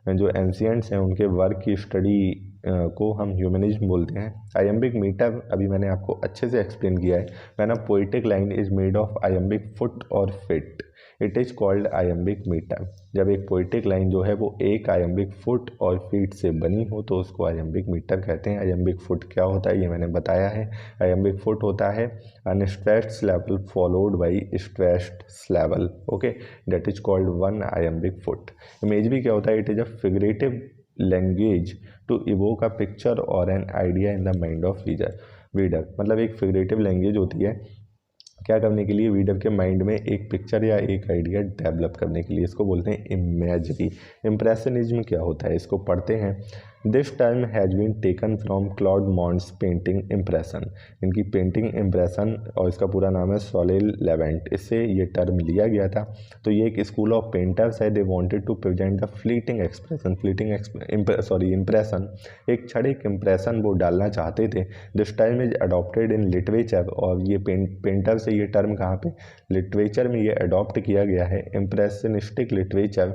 जो एंशियंट्स हैं उनके वर्क की स्टडी को हम ह्यूमनिज्म बोलते हैं। आयम्बिक मीटर अभी मैंने आपको अच्छे से एक्सप्लेन किया है। When a poetic line is made of iambic foot or feet it is called iambic meter. जब एक पोएटिक लाइन जो है वो एक आयम्बिक फुट और फीट से बनी हो तो उसको आयम्बिक मीटर कहते हैं। आयम्बिक फुट क्या होता है ये मैंने बताया है। आयम्बिक फुट होता है unstressed syllable followed by stressed syllable, okay, that is called one iambic foot. Image भी क्या होता है, it is a figurative language to evoke a picture or an idea in the mind of reader. मतलब एक figurative language होती है क्या करने के लिए, रीडर के माइंड में एक पिक्चर या एक आइडिया डेवलप करने के लिए, इसको बोलते हैं इमेजरी। इम्प्रेशनिज्म क्या होता है, इसको पढ़ते हैं। This term has been taken from Claude Monet's painting impression. इनकी पेंटिंग इम्प्रेशन और इसका पूरा नाम है सॉलिल लेवेंट, इससे ये टर्म लिया गया था। तो ये एक स्कूल ऑफ पेंटर्स है, they wanted to present the fleeting expression, impression, एक क्षणिक इम्प्रेशन वो डालना चाहते थे। This term is adopted in literature, और ये पेंटर से ये टर्म कहाँ पे, लिटरेचर में ये अडॉप्ट किया गया है। Impressionistic literature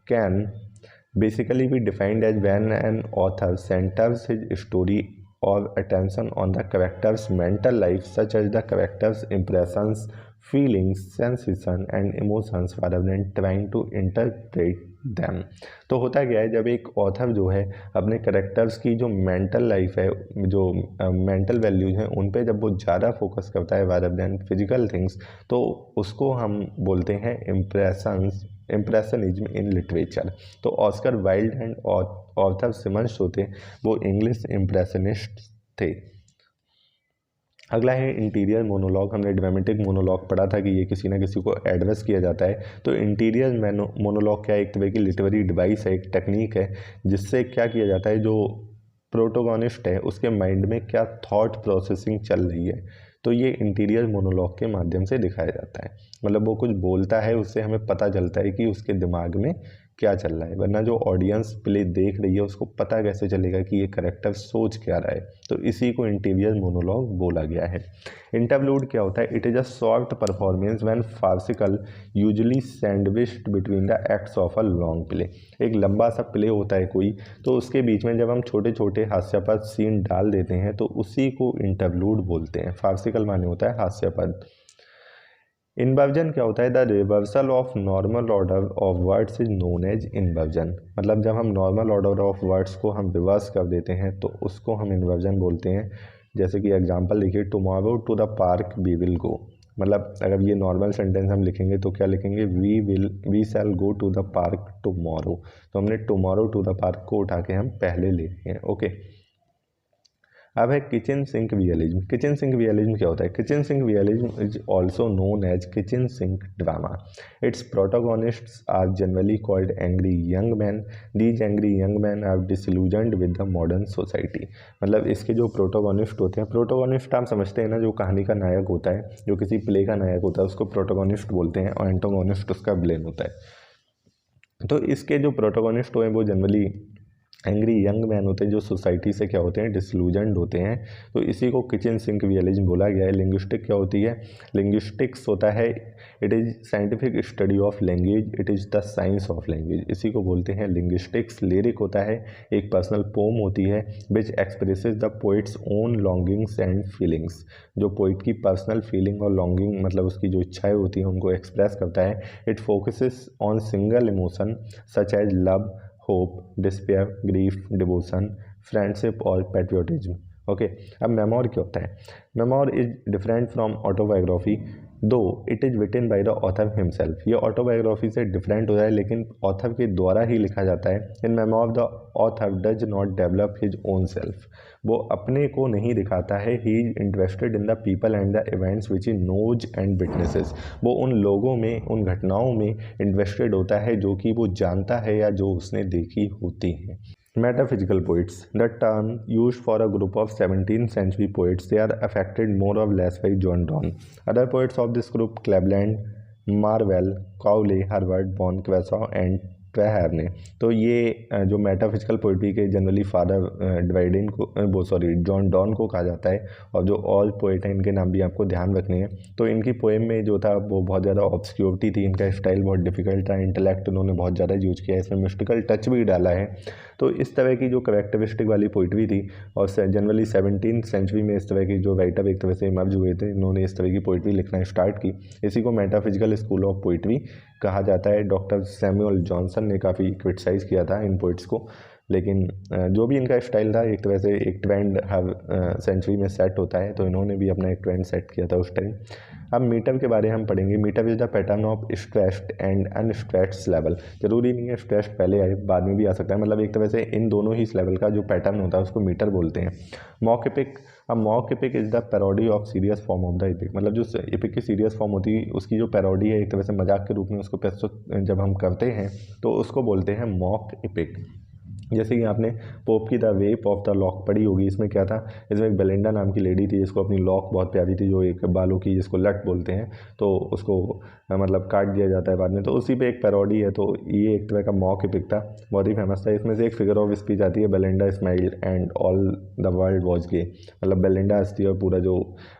can basically be defined as when an author centers his story or attention on the character's mental life, such as the character's impressions, feelings, sensation and emotions rather than trying to interpret them। तो होता क्या है, जब एक author जो है अपने characters की जो मेंटल लाइफ है, जो मेंटल वैल्यूज हैं उन पे जब वो ज़्यादा फोकस करता है rather than फिजिकल थिंग्स, तो उसको हम बोलते हैं इम्प्रेशनिज्म इन लिटरेचर। तो Oscar Wilde and Arthur Symons जो थे वो इंग्लिश इम्प्रेशनिस्ट थे। अगला है इंटीरियर मोनोलॉग। हमने ड्रामेटिक मोनोलॉग पढ़ा था कि ये किसी ना किसी को एड्रेस किया जाता है। तो इंटीरियर मोनोलॉग क्या है, एक तरह की लिटरेरी डिवाइस है, एक टेक्निक है जिससे क्या किया जाता है, जो प्रोटोगोनिस्ट है उसके माइंड में क्या थॉट प्रोसेसिंग चल रही है, तो ये इंटीरियर मोनोलॉग के माध्यम से दिखाया जाता है। मतलब वो कुछ बोलता है, उससे हमें पता चलता है कि उसके दिमाग में क्या चल रहा है, वरना जो ऑडियंस प्ले देख रही है उसको पता कैसे चलेगा कि ये करेक्टर सोच क्या रहा है। तो इसी को इंटीरियर मोनोलॉग बोला गया है। इंटरलूड क्या होता है, it is a short performance when farcical usually sandwiched between the acts of a long play. एक लंबा सा प्ले होता है कोई, तो उसके बीच में जब हम छोटे छोटे हास्यास्पद सीन डाल देते हैं तो उसी को इंटरलूड बोलते हैं। फार्सिकल माने होता है हास्यास्पद। इन्वर्जन क्या होता है, the reversal of normal order of words is known as inversion. मतलब जब हम नॉर्मल ऑर्डर ऑफ वर्ड्स को हम रिवर्स कर देते हैं तो उसको हम इन्वर्जन बोलते हैं। जैसे कि एग्जांपल लिखिए, tomorrow to the park we will go. मतलब अगर ये नॉर्मल सेंटेंस हम लिखेंगे तो क्या लिखेंगे, we shall go to the park tomorrow. तो हमने टुमारो टू द पार्क को उठा के हम पहले ले लिए हैं, ओके। अब है kitchen sink realism. Kitchen sink realism क्या होता है, kitchen sink realism is also known as kitchen sink drama. Its protagonists are generally called angry young man. These angry young man are disillusioned with the modern society. मतलब इसके जो protagonist होते हैं, protagonist आप समझते हैं ना, जो कहानी का नायक होता है, जो किसी प्ले का नायक होता है उसको प्रोटोगोनिस्ट बोलते हैं, और एंटोगोनिस्ट उसका विलेन होता है। तो इसके जो प्रोटोगोनिस्ट हैं वो जनरली एंग्री यंग मैन होते हैं, जो सोसाइटी से क्या होते हैं, डिसल्यूजन्ड होते हैं। तो इसी को किचन सिंक रियलिज्म बोला गया है। लिंग्विस्टिक क्या होती है, लिंग्विस्टिक्स होता है, it is scientific study of language, it is the science of language, इसी को बोलते हैं लिंग्विस्टिक्स। लिरिक होता है, एक पर्सनल पोम होती है which expresses the poets own longings and feelings. जो पोइट की पर्सनल फीलिंग और लॉन्गिंग, मतलब उसकी जो इच्छाएँ होती हैं उनको एक्सप्रेस करता है। It focuses on single emotion such as love, hope, despair, grief, devotion, friendship और पैट्रियोटिज्म, ओके। अब मेमोर क्या होता है, memoir is different from autobiography though it is written by the author himself. ये ऑटोबायोग्राफी से different होता है लेकिन ऑथर के द्वारा ही लिखा जाता है। In memoir the author does not develop his own self. वो अपने को नहीं दिखाता है, he is interested in the people and the events which he knows and witnesses. वो उन लोगों में, उन घटनाओं में इंटरेस्टेड होता है जो कि वो जानता है या जो उसने देखी होती हैं। Metaphysical poets, the term used for a group of 17th century poets, they are affected more or less by John Donne. Other poets of this group, Cleveland, Marvell, Cowley, Herbert, Boncassen and ट्वेहर ने। तो ये जो metaphysical poetry के generally father ड्वाइडेन को John Donne को कहा जाता है, और जो ऑल पोएट हैं इनके नाम भी आपको ध्यान रखने हैं। तो इनकी पोएम में जो था वो बहुत ज़्यादा ऑब्सक्योरिटी थी, इनका स्टाइल बहुत डिफिकल्ट था, इंटेलेक्ट उन्होंने बहुत ज़्यादा यूज किया है, इसमें मिस्टिकल टच भी डाला है। तो इस तरह की जो करेक्टरिस्टिक वाली पोइट्री थी, और जनरली 17th सेंचुरी में इस तरह की जो राइटर एक तरह से इमर्ज हुए थे, इन्होंने इस तरह की पोइट्री लिखना स्टार्ट की। इसी को मेटाफिजिकल स्कूल ऑफ पोइट्री कहा जाता है। डॉक्टर सैमुअल जॉनसन ने काफ़ी क्रिटिसाइज़ किया था इन पोइट्स को, लेकिन जो भी इनका स्टाइल था एक तरह से एक ट्रेंड हर सेंचुरी में सेट होता है, तो इन्होंने भी अपना एक ट्रेंड सेट किया था उस टाइम। अब मीटर के बारे में हम पढ़ेंगे। Meter is the pattern of stressed and unstressed level. जरूरी नहीं है स्ट्रेस्ड पहले आए, बाद में भी आ सकता है, मतलब एक तरह से इन दोनों ही लेवल का जो पैटर्न होता है उसको मीटर बोलते हैं। मॉक एपिक, अब mock epic is the parody of serious form of the epic, मतलब जो एपिक की सीरियस फॉर्म होती है उसकी जो पैरोडी है, एक तरह से मजाक के रूप में उसको प्रस्तुत जब हम करते हैं तो उसको बोलते हैं मॉक एपिक। जैसे कि आपने पोप की द वेप ऑफ द लॉक पढ़ी होगी, इसमें क्या था, इसमें एक बेलिंडा नाम की लेडी थी जिसको अपनी लॉक बहुत प्यारी थी, जो एक बालों की जिसको लट बोलते हैं, तो उसको मतलब काट दिया जाता है बाद में, तो उसी पे एक पैरोडी है। तो ये एक तरह का मॉक एपिक था, बहुत ही फेमस था। इसमें से एक फिगर ऑफ स्पीच आती है, Belinda smiled and all the world was gay, मतलब बेलिंडा हंसती है और पूरा जो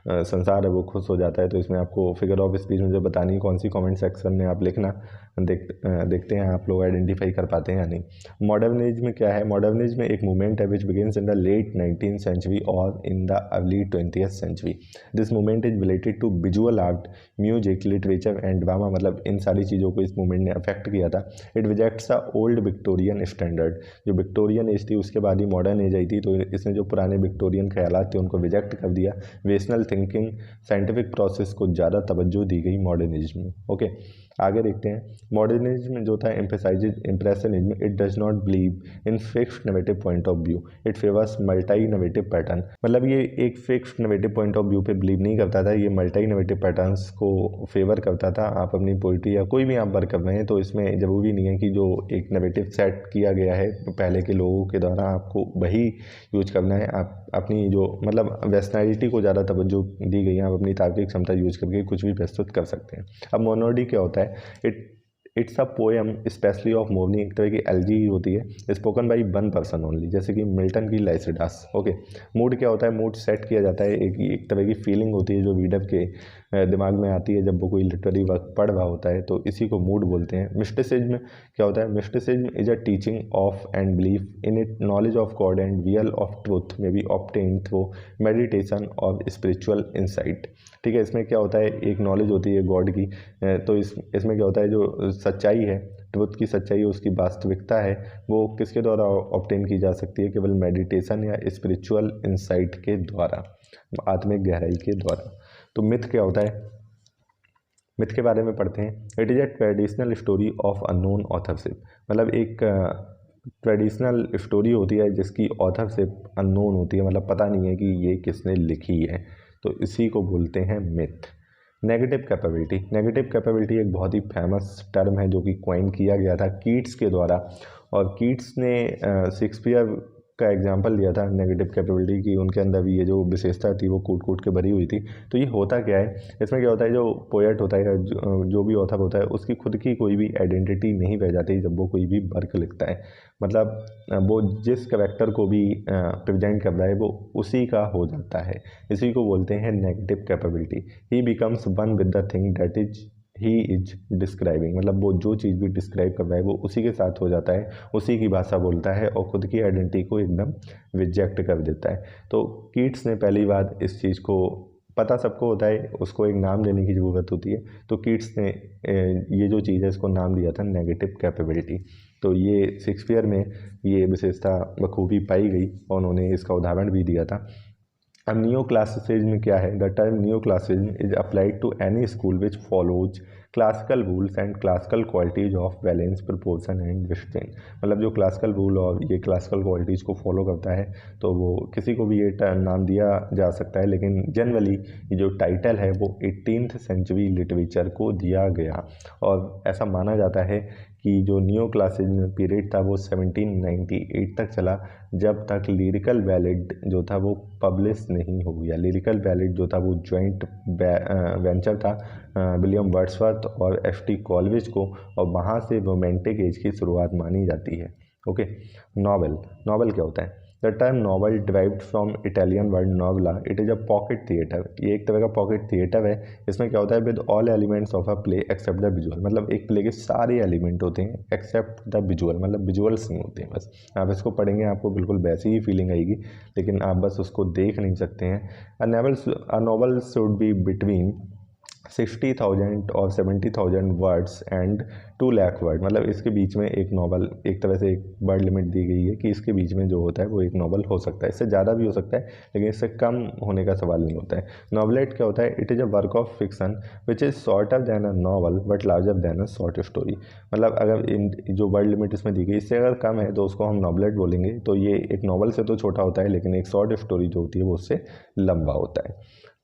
संसार है वो खुश हो जाता है। तो इसमें आपको फिगर ऑफ स्पीच मुझे बतानी है कौन सी, कमेंट सेक्शन में आप लिखना, देखते हैं आप लोग आइडेंटिफाई कर पाते हैं या नहीं। मॉडर्निज्म क्या है? मॉडर्निज्म एक मूवमेंट है which begins in the late 19th century और in the early 20th century. This movement is related to visual art, music, literature and drama, मतलब इन सारी चीज़ों को इस मूवमेंट ने अफेक्ट किया था। It rejects the old Victorian standard, जो विक्टोरियन एज थी उसके बाद ही मॉडर्न एज आई थी, तो इसने जो पुराने विक्टोरियन ख्यालात थे उनको रिजेक्ट कर दिया। रेशनल थिंकिंग, साइंटिफिक प्रोसेस को ज़्यादा तवज्जो दी गई मॉडर्निज्म में। ओके, आगे देखते हैं। मॉडर्निज्म जो था emphasises impressionism, it does not believe in fixed negative point of view, it favours multi negative pattern, मतलब ये एक fixed negative point of view पे बिलीव नहीं करता था, ये मल्टी नेगेटिव पैटर्न्स को फेवर करता था। आप अपनी पोइट्री या कोई भी आप वर्क कर रहे हैं तो इसमें ज़रूरी नहीं है कि जो एक नेगेटिव सेट किया गया है पहले के लोगों के द्वारा आपको वही यूज करना है। आप अपनी जो मतलब वेस्टर्नैलिटी को ज़्यादा तवज्जो दी गई है, आप अपनी तार्किक क्षमता यूज करके कुछ भी प्रस्तुत कर सकते हैं। अब मोनोडी क्या होता है? It's a poem specially of mourning, एक तरह की एलजी होती है, spoken by one person only, जैसे कि मिल्टन की लाइसिडास। ओके, मूड क्या होता है? मूड सेट किया जाता है, एक तरह की फीलिंग होती है जो रीडर के दिमाग में आती है जब वो कोई लिटरेरी वर्क पढ़ रहा होता है, तो इसी को मूड बोलते हैं। मिस्टिसिज्म क्या होता है? Mysticism is a teaching of and belief in it knowledge of God and real of truth may be obtained through meditation और स्पिरिचुअल इंसाइट। ठीक है, इसमें क्या होता है, एक नॉलेज होती है गॉड की, तो इसमें क्या होता है, जो सच्चाई है, ट्रुथ की सच्चाई, उसकी वास्तविकता है, वो किसके द्वारा ऑब्टेन की जा सकती है? केवल मेडिटेशन या स्पिरिचुअल इंसाइट के द्वारा, आत्मिक गहराई के द्वारा। तो मिथ क्या होता है? मिथ के बारे में पढ़ते हैं। It is a traditional story of unknown authorship, मतलब एक ट्रेडिशनल स्टोरी होती है जिसकी ऑथरशिप अननोन होती है, मतलब पता नहीं है कि ये किसने लिखी है, तो इसी को बोलते हैं myth. Negative capability, negative capability एक बहुत ही फेमस टर्म है जो कि क्वाइन किया गया था कीट्स के द्वारा, और कीट्स ने शेक्सपियर का एग्जाम्पल दिया था नेगेटिव कैपेबिलिटी की, उनके अंदर भी ये जो विशेषता थी वो कूट कूट के भरी हुई थी। तो ये होता क्या है? इसमें क्या होता है, जो पोएट होता है, जो भी ऑथर होता है, उसकी खुद की कोई भी आइडेंटिटी नहीं रह जाती जब वो कोई भी वर्क लिखता है, मतलब वो जिस कैरेक्टर को भी प्रेजेंट कर रहा है वो उसी का हो जाता है, इसी को बोलते हैं negative capability. He becomes one with the thing that is he is describing, मतलब वो जो चीज़ भी डिस्क्राइब कर रहा है वो उसी के साथ हो जाता है, उसी की भाषा बोलता है और खुद की आइडेंटिटी को एकदम रिजेक्ट कर देता है। तो कीट्स ने पहली बार इस चीज़ को, पता सबको होता है, उसको एक नाम देने की ज़रूरत होती है, तो कीट्स ने ये जो चीज़ है इसको नाम दिया था नेगेटिव कैपेबिलिटी। तो ये शेक्सपियर में ये विशेषता बखूबी पाई गई और उन्होंने इसका उदाहरण भी दिया था। अब नियो क्लासिसिज्म क्या है? The term neo classicism is applied to any school which follows classical rules and classical qualities of balance, proportion and restraint, मतलब जो क्लासिकल रूल और ये क्लासिकल क्वालिटीज़ को फॉलो करता है, तो वो किसी को भी ये नाम दिया जा सकता है, लेकिन जनरली ये जो टाइटल है वो 18th सेंचुरी लिटरेचर को दिया गया, और ऐसा माना जाता है कि जो नियो क्लासिक पीरियड था वो 1798 तक चला, जब तक लिरिकल बैलेड जो था वो पब्लिश नहीं हो गया। लिरिकल बैलेड जो था वो जॉइंट वेंचर था विलियम वर्ड्सवर्थ और एफ.टी. कॉलरिज को, और वहाँ से रोमांटिक एज की शुरुआत मानी जाती है। Okay, novel. नॉवेल क्या होता है? The term novel derived from Italian word novella, it is a pocket theatre. ये एक तरह का पॉकेट थिएटर है। इसमें क्या होता है? With all elements of a play except the visual, मतलब एक प्ले के सारे एलिमेंट होते हैं एक्सेप्ट द विजुअल, मतलब विजुअल्स नहीं होते हैं। बस आप इसको पढ़ेंगे आपको बिल्कुल वैसी ही फीलिंग आएगी, लेकिन आप बस उसको देख नहीं सकते हैं। A novel should be between 60,000 और 70,000 वर्ड्स एंड 2 लाख वर्ड, मतलब इसके बीच में एक नॉवल, एक तरह से एक वर्ड लिमिट दी गई है कि इसके बीच में जो होता है वो एक नॉवल हो सकता है। इससे ज़्यादा भी हो सकता है, लेकिन इससे कम होने का सवाल नहीं होता है। नॉवलेट क्या होता है? It is a work of fiction which is shorter then a novel but larger than a short story. मतलब अगर इन जो वर्ड लिमिट इसमें दी गई इससे अगर कम है तो उसको हम नॉवलेट बोलेंगे। तो ये एक नॉवल से तो छोटा होता है, लेकिन एक शॉर्ट स्टोरी जो होती है वो उससे लंबा होता है।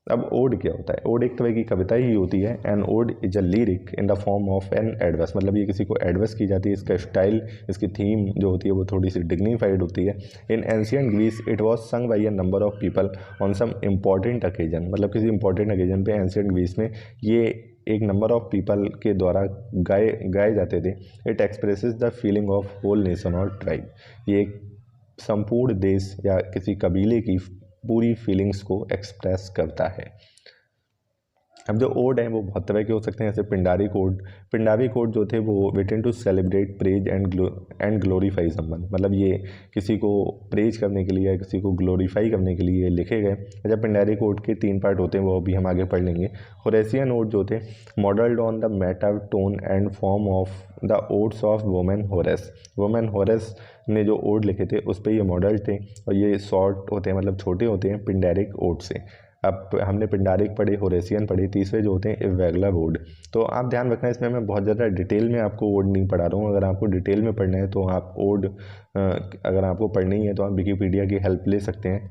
अब ओड क्या होता है? ओड एक तरह की कविता ही होती है। An ode is a lyric in the form of an adverse, मतलब ये किसी को एडवर्स की जाती है। इसका स्टाइल, इसकी थीम जो होती है वो थोड़ी सी डिग्निफाइड होती है। In ancient Greece it was sung by a number of people on some important occasion, मतलब किसी इंपॉर्टेंट ओकेजन पे एंशियंट ग्रीस में ये एक नंबर ऑफ पीपल के द्वारा गाए जाते थे। It expresses the feeling of whole nation और ट्राइब, ये एक संपूर्ण देश या किसी कबीले की पूरी फीलिंग्स को एक्सप्रेस करता है। अब जो ओड हैं वो बहुत तरह के हो सकते हैं, जैसे पिंडारी कोड। पिंडारी कोड जो थे वो written to celebrate praise and glorify someone, मतलब ये किसी को प्रेज करने के लिए या किसी को ग्लोरीफाई करने के लिए लिखे गए। अच्छा, पिंडारी कोड के 3 पार्ट होते हैं, वो भी हम आगे पढ़ लेंगे। होरेसियन ओड जो थे modelled on the matter tone and form of the odds of women Horace. Women Horace ने जो ओड लिखे थे उस पर ये मॉडल थे, और ये शॉर्ट होते हैं, मतलब छोटे होते हैं पिंडारिक ओड से। अब हमने पिंडारिक पढ़े, होरेसियन पढ़े, तीसरे जो होते हैं इर्रेगुलर ओड। तो आप ध्यान रखना, इसमें मैं बहुत ज़्यादा डिटेल में आपको ओड नहीं पढ़ा रहा हूँ। अगर आपको डिटेल में पढ़ना है तो आप ओड अगर आपको पढ़नी है तो आप विकीपीडिया की हेल्प ले सकते हैं,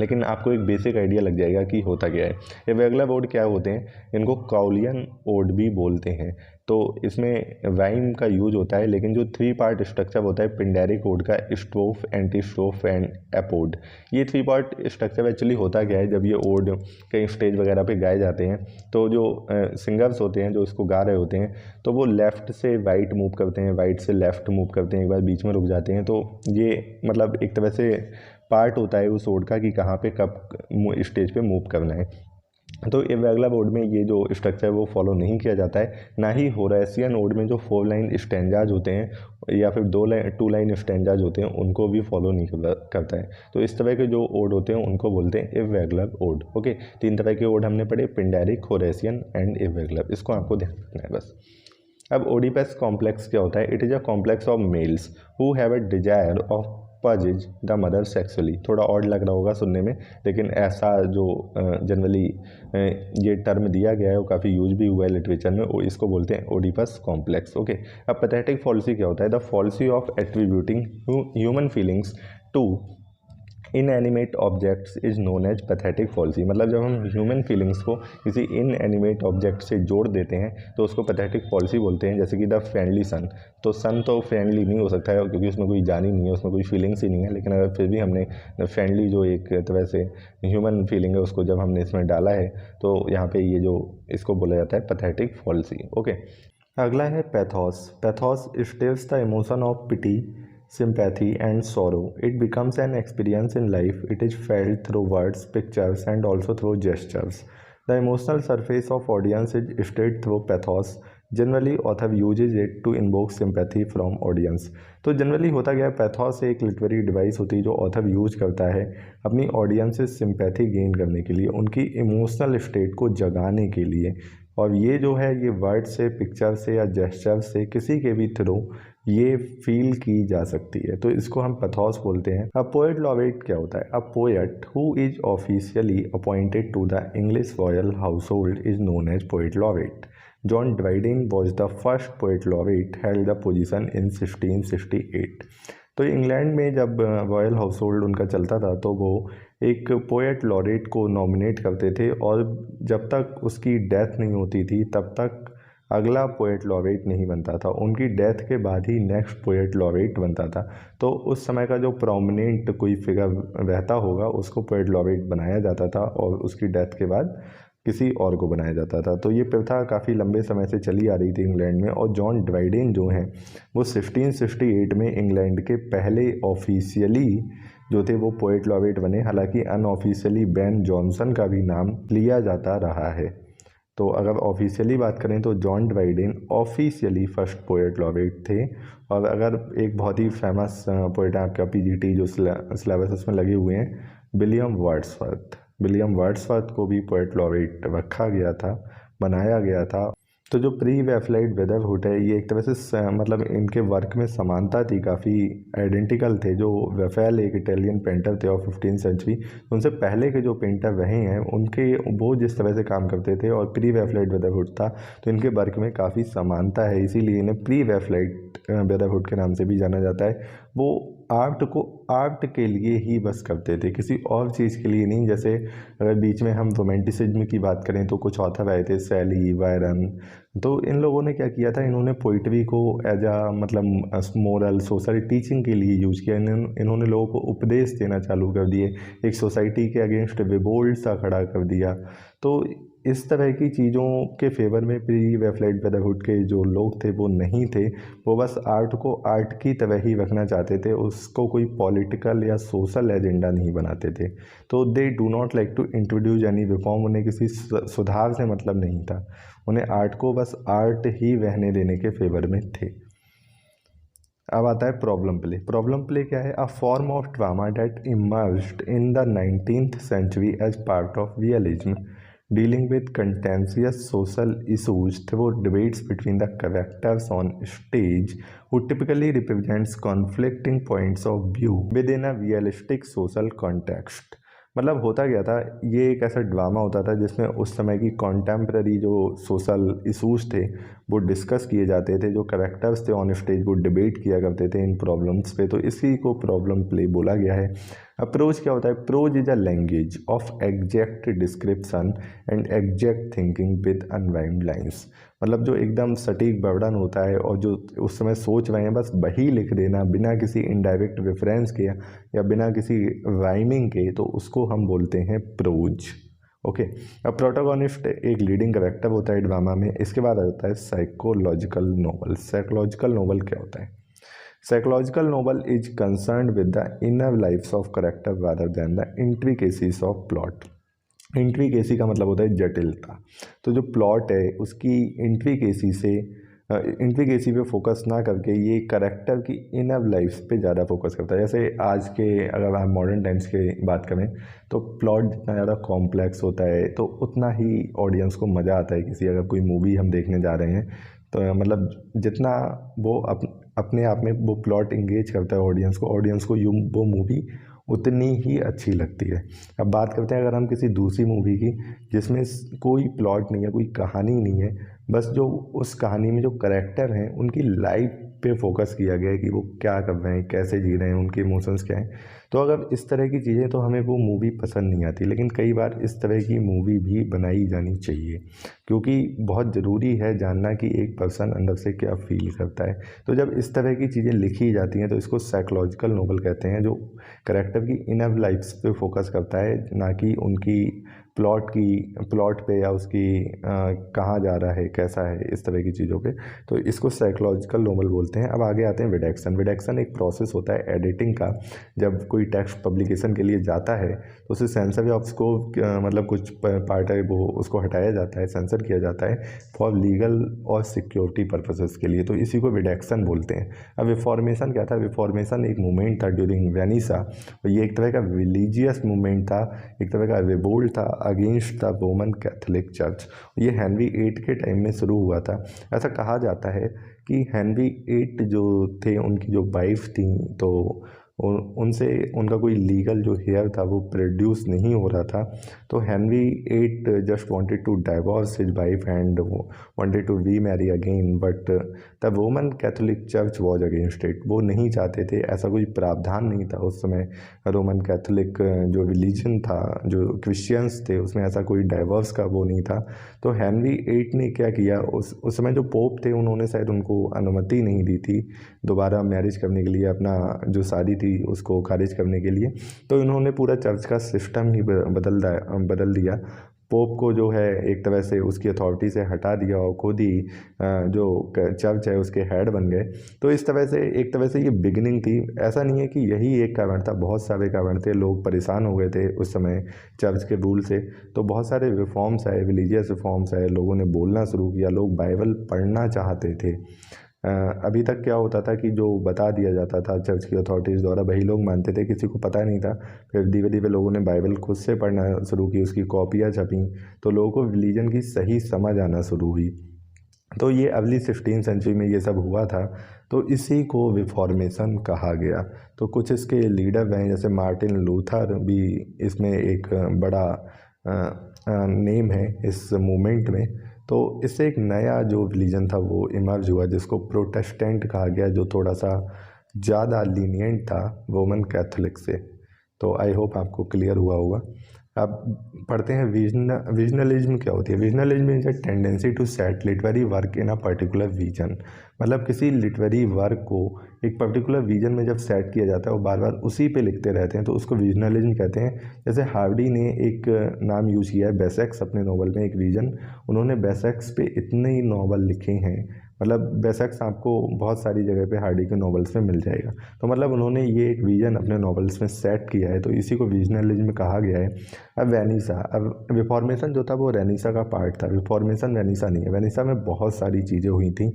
लेकिन आपको एक बेसिक आइडिया लग जाएगा कि होता क्या है। इर्रेगुलर ओड क्या होते हैं? इनको काउलियन ओड भी बोलते हैं। तो इसमें राइम का यूज होता है, लेकिन जो 3 पार्ट स्ट्रक्चर होता है पिंडारिक ओड का, स्ट्रोफ, एंटी स्ट्रोफ एंड एपोड, ये 3 पार्ट स्ट्रक्चर एक्चुअली होता क्या है? जब ये ओड कहीं स्टेज वगैरह पे गाए जाते हैं तो जो सिंगर्स होते हैं जो इसको गा रहे होते हैं तो वो लेफ़्ट से राइट मूव करते हैं, राइट से लेफ़्ट मूव करते हैं, एक बार बीच में रुक जाते हैं। तो ये मतलब एक तरह से पार्ट होता है उस ओड का कि कहाँ पे कब स्टेज पे मूव करना है। तो इर्रेगुलर ओड में ये जो स्ट्रक्चर है वो फॉलो नहीं किया जाता है। ना ही होरेसियन ओड में जो 4 लाइन स्टैंजाज होते हैं या फिर 2 लाइन स्टैंजाज होते हैं उनको भी फॉलो नहीं करता है। तो इस तरह के जो ओड होते हैं उनको बोलते हैं इर्रेगुलर ओड। ओके, 3 तरह के ओड हमने पढ़े, पिंडारिक, होरेसियन एंड इर्रेगुलर, इसको आपको ध्यान रखना है बस। अब ओडिपस कॉम्प्लेक्स क्या होता है? It is a complex of males who have a desire of पजेज the mother sexually. थोड़ा ऑड लग रहा होगा सुनने में, लेकिन ऐसा जो जनरली ये टर्म दिया गया है वो काफ़ी यूज भी हुआ है लिटरेचर में, वो इसको बोलते हैं ओडिपस कॉम्प्लेक्स। ओके, अब पैथेटिक फॉल्सी क्या होता है? The fallacy of attributing human feelings to inanimate objects is known as pathetic fallacy, मतलब जब हम ह्यूमन फीलिंग्स को किसी इनएनिमेट ऑब्जेक्ट से जोड़ देते हैं तो उसको पैथेटिक फॉल्सी बोलते हैं। जैसे कि द फ्रेंडली सन, तो सन तो फ्रेंडली नहीं हो सकता है क्योंकि उसमें कोई जान ही नहीं है, उसमें कोई फीलिंग्स ही नहीं है, लेकिन अगर फिर भी हमने फ्रेंडली जो एक तरह से ह्यूमन फीलिंग है उसको जब हमने इसमें डाला है तो यहाँ पे ये जो इसको बोला जाता है पैथेटिक फॉल्सी। ओके, अगला है pathos. Pathos stirs the emotion of pity, sympathy and sorrow. It becomes an experience in life. It is felt through words, pictures and also through gestures. The emotional surface of audience is stirred through pathos. Generally author uses it to invoke sympathy from audience. तो generally होता गया pathos एक literary device होती है जो author use करता है अपनी ऑडियंस से सिंपैथी गेन करने के लिए, उनकी इमोशनल स्टेट को जगाने के लिए। और ये जो है ये वर्ड से, पिक्चर से या जेस्चर से, किसी के भी थ्रू ये फील की जा सकती है, तो इसको हम पैथोस बोलते हैं। अब पोएट लॉरेट क्या होता है? A poet who is officially appointed to the English royal household is known as poet laureate. John Dryden was the first poet laureate, held the position in 1668। तो England में जब royal house hold उनका चलता था तो वो एक poet laureate को नॉमिनेट करते थे, और जब तक उसकी डेथ नहीं होती थी तब तक अगला पोएट लॉरेट नहीं बनता था, उनकी डेथ के बाद ही नेक्स्ट पोएट लॉरेट बनता था। तो उस समय का जो प्रोमिनेंट कोई फिगर रहता होगा उसको पोएट लॉरेट बनाया जाता था और उसकी डेथ के बाद किसी और को बनाया जाता था। तो ये प्रथा काफ़ी लंबे समय से चली आ रही थी इंग्लैंड में। और जॉन ड्राइडेन जो हैं वो 1668 में इंग्लैंड के पहले ऑफिशियली जो थे वो पोएट लॉरेट बने। हालांकि अनऑफिशियली बेन जॉनसन का भी नाम लिया जाता रहा है। तो अगर ऑफिशियली बात करें तो John Dryden officially first poet laureate थे। और अगर एक बहुत ही फेमस पोएट है आपका पीजीटी जो सिलेबस उसमें लगे हुए हैं, विलियम वर्ड्सवर्थ को भी पोएट लॉरेट रखा गया था, बनाया गया था। तो जो प्री वेफलाइट ब्रदरहुड है ये एक तरह से मतलब इनके वर्क में समानता थी, काफ़ी आइडेंटिकल थे। जो वेफेल एक इटालियन पेंटर थे ऑफ 15th सेंचुरी, उनसे पहले के जो पेंटर रहे हैं उनके वो जिस तरह से काम करते थे और प्री वेफलाइट ब्रदरहुड था, तो इनके वर्क में काफ़ी समानता है, इसीलिए इन्हें प्री वेफलाइट ब्रदरहुड के नाम से भी जाना जाता है। वो आर्ट को आर्ट के लिए ही बस करते थे, किसी और चीज़ के लिए नहीं। जैसे अगर बीच में हम रोमांटिसिज्म की बात करें तो कुछ ऑथर आए थे, शैली, वायरन, तो इन लोगों ने क्या किया था, इन्होंने पोइट्री को एज आ मतलब मोरल सोशल टीचिंग के लिए यूज़ किया। इन्होंने लोगों को उपदेश देना चालू कर दिए, एक सोसाइटी के अगेंस्ट रिवोल्ट सा खड़ा कर दिया। तो इस तरह की चीज़ों के फेवर में प्री वेफलाइट ब्रदरहुड के जो लोग थे वो नहीं थे। वो बस आर्ट को आर्ट की तरह ही रखना चाहते थे, उसको कोई पॉलिटिकल या सोशल एजेंडा नहीं बनाते थे। तो they do not like to introduce any reform, उन्हें किसी सुधार से मतलब नहीं था, उन्हें आर्ट को बस आर्ट ही रहने देने के फेवर में थे। अब आता है प्रॉब्लम प्ले। प्रॉब्लम प्ले क्या है? A form of drama that emerged in the 19th century as part of realism, dealing with contentious social issues through debates between the characters on stage, who typically represents conflicting points of view within a realistic social context। मतलब होता क्या था, ये एक ऐसा drama होता था जिसमें उस समय की कॉन्टेम्प्ररी जो सोशल इशूज़ थे वो डिस्कस किए जाते थे, जो करेक्टर्स थे ऑन स्टेज वो डिबेट किया करते थे इन प्रॉब्लम्स पे। तो इसी को प्रॉब्लम प्ले बोला गया है। अप्रोच क्या होता है? Prose is a language of exact description and exact thinking with unrhymed lines. मतलब जो एकदम सटीक वर्णन होता है और जो उस समय सोच रहे हैं बस वही लिख देना बिना किसी इनडायरेक्ट रेफरेंस के या बिना किसी राइमिंग के, तो उसको हम बोलते हैं प्रोज। ओके। अब प्रोटोगोनिस्ट एक लीडिंग कैरेक्टर होता है ड्रामा में। इसके बाद आता है साइकोलॉजिकल नोवेल। साइकोलॉजिकल नोवेल क्या होता है? Psychological novel is concerned with the inner lifes of character rather than the intricacies of plot. Intricacy का मतलब होता है जटिलता। तो जो प्लॉट है उसकी इंट्रिकेसी पे फोकस ना करके ये कैरेक्टर की इनर लाइफ्स पे ज़्यादा फोकस करता है। जैसे आज के अगर आप मॉडर्न टाइम्स की बात करें तो प्लॉट जितना ज़्यादा कॉम्प्लेक्स होता है तो उतना ही ऑडियंस को मज़ा आता है। किसी अगर कोई मूवी हम देखने जा रहे हैं तो मतलब जितना वो अपने आप में वो प्लॉट इंगेज करता है ऑडियंस को वो मूवी उतनी ही अच्छी लगती है। अब बात करते हैं अगर हम किसी दूसरी मूवी की जिसमें कोई प्लॉट नहीं है, कोई कहानी नहीं है, बस जो उस कहानी में जो करेक्टर हैं उनकी लाइफ पे फोकस किया गया है कि वो क्या कर रहे हैं, कैसे जी रहे हैं, उनके इमोशंस क्या हैं। तो अगर इस तरह की चीज़ें तो हमें वो मूवी पसंद नहीं आती। लेकिन कई बार इस तरह की मूवी भी बनाई जानी चाहिए क्योंकि बहुत ज़रूरी है जानना कि एक पर्सन अंदर से क्या फील करता है। तो जब इस तरह की चीज़ें लिखी जाती हैं तो इसको साइकोलॉजिकल नोवेल कहते हैं, जो करेक्टर की इनर लाइफ्स पे फोकस करता है, ना कि उनकी प्लॉट पे या उसकी कहाँ जा रहा है, कैसा है, इस तरह की चीज़ों पे। तो इसको साइकोलॉजिकल नोवेल बोलते हैं। अब आगे आते हैं रिडक्शन। रिडक्शन एक प्रोसेस होता है एडिटिंग का। जब कोई टेक्स्ट पब्लिकेशन के लिए जाता है तो उसे सेंसर या उसको मतलब कुछ पार्ट है वो उसको हटाया जाता है, सेंसर किया जाता है फॉर लीगल और सिक्योरिटी पर्पसेस के लिए। तो इसी को रिडक्शन बोलते हैं। अब रिफॉर्मेशन क्या था? रिफॉर्मेशन एक मूवमेंट था ड्यूरिंग वेनिसा। ये एक तरह का रिलीजियस मूवमेंट था, एक तरह का रिवोल्ट था against the Roman Catholic church. ये हेनरी 8 के टाइम में शुरू हुआ था। ऐसा कहा जाता है कि हेनरी 8 जो थे उनकी जो वाइफ थी तो उनसे उनका कोई लीगल जो हेयर था वो प्रोड्यूस नहीं हो रहा था। तो Henry eight just wanted to divorce his wife and wanted to remarry again, but the Roman Catholic church was against it. वो नहीं चाहते थे, ऐसा कोई प्रावधान नहीं था उस समय। रोमन कैथोलिक जो रिलीजन था, जो क्रिश्चियंस थे, उसमें ऐसा कोई डाइवोर्स का वो नहीं था। तो हेनरी एट ने क्या किया, उस समय जो पोप थे उन्होंने शायद उनको अनुमति नहीं दी थी दोबारा मैरिज करने के लिए, अपना जो शादी थी उसको खारिज करने के लिए। तो इन्होंने पूरा चर्च का सिस्टम ही बदल दिया। पोप को जो है एक तरह से उसकी अथॉरिटी से हटा दिया और खुद ही जो चर्च है उसके हेड बन गए। तो इस तरह से एक तरह से ये बिगिनिंग थी। ऐसा नहीं है कि यही एक कारण था, बहुत सारे कारण थे। लोग परेशान हो गए थे उस समय चर्च के रूल से, तो बहुत सारे रिफॉर्म्स आए, रिलीजियस रिफॉर्म्स आए, लोगों ने बोलना शुरू किया, लोग बाइबल पढ़ना चाहते थे। अभी तक क्या होता था कि जो बता दिया जाता था चर्च की अथॉरिटीज़ द्वारा वही लोग मानते थे, किसी को पता नहीं था। फिर धीरे धीरे लोगों ने बाइबल खुद से पढ़ना शुरू की, उसकी कॉपियाँ छपी, तो लोगों को रिलीजन की सही समझ आना शुरू हुई। तो ये अर्ली 16 सेंचुरी में ये सब हुआ था। तो इसी को रिफॉर्मेशन कहा गया। तो कुछ इसके लीडर हैं, जैसे मार्टिन लूथर भी इसमें एक बड़ा नेम है इस मूवमेंट में। तो इससे एक नया जो रिलीजन था वो इमर्ज हुआ, जिसको प्रोटेस्टेंट कहा गया, जो थोड़ा सा ज़्यादा लीनियंट था रोमन कैथोलिक से। तो आई होप आपको क्लियर हुआ होगा। अब पढ़ते हैं विजनलिज्म क्या होती है। Regionalism is a tendency to set literary work in a particular region. मतलब किसी लिटरेरी वर्क को एक पर्टिकुलर रीजन में जब सेट किया जाता है वो बार बार उसी पे लिखते रहते हैं, तो उसको विजनलिज्म कहते हैं। जैसे हार्डी ने एक नाम यूज़ किया है बेसेक्स अपने नॉवल में, एक रीजन। उन्होंने बेसेक्स पे इतने ही नॉवल लिखे हैं, मतलब बेसेक्स आपको बहुत सारी जगह पे हार्डी के नॉवेल्स में मिल जाएगा। तो मतलब उन्होंने ये एक विजन अपने नॉवेल्स में सेट किया है, तो इसी को विजनलिज्म कहा गया है। अब वेनिसा, अब रिफॉर्मेशन जो था वो रेनिसा का पार्ट था, रिफॉर्मेशन वेनिसा नहीं है। वेनिसा में बहुत सारी चीज़ें हुई थी,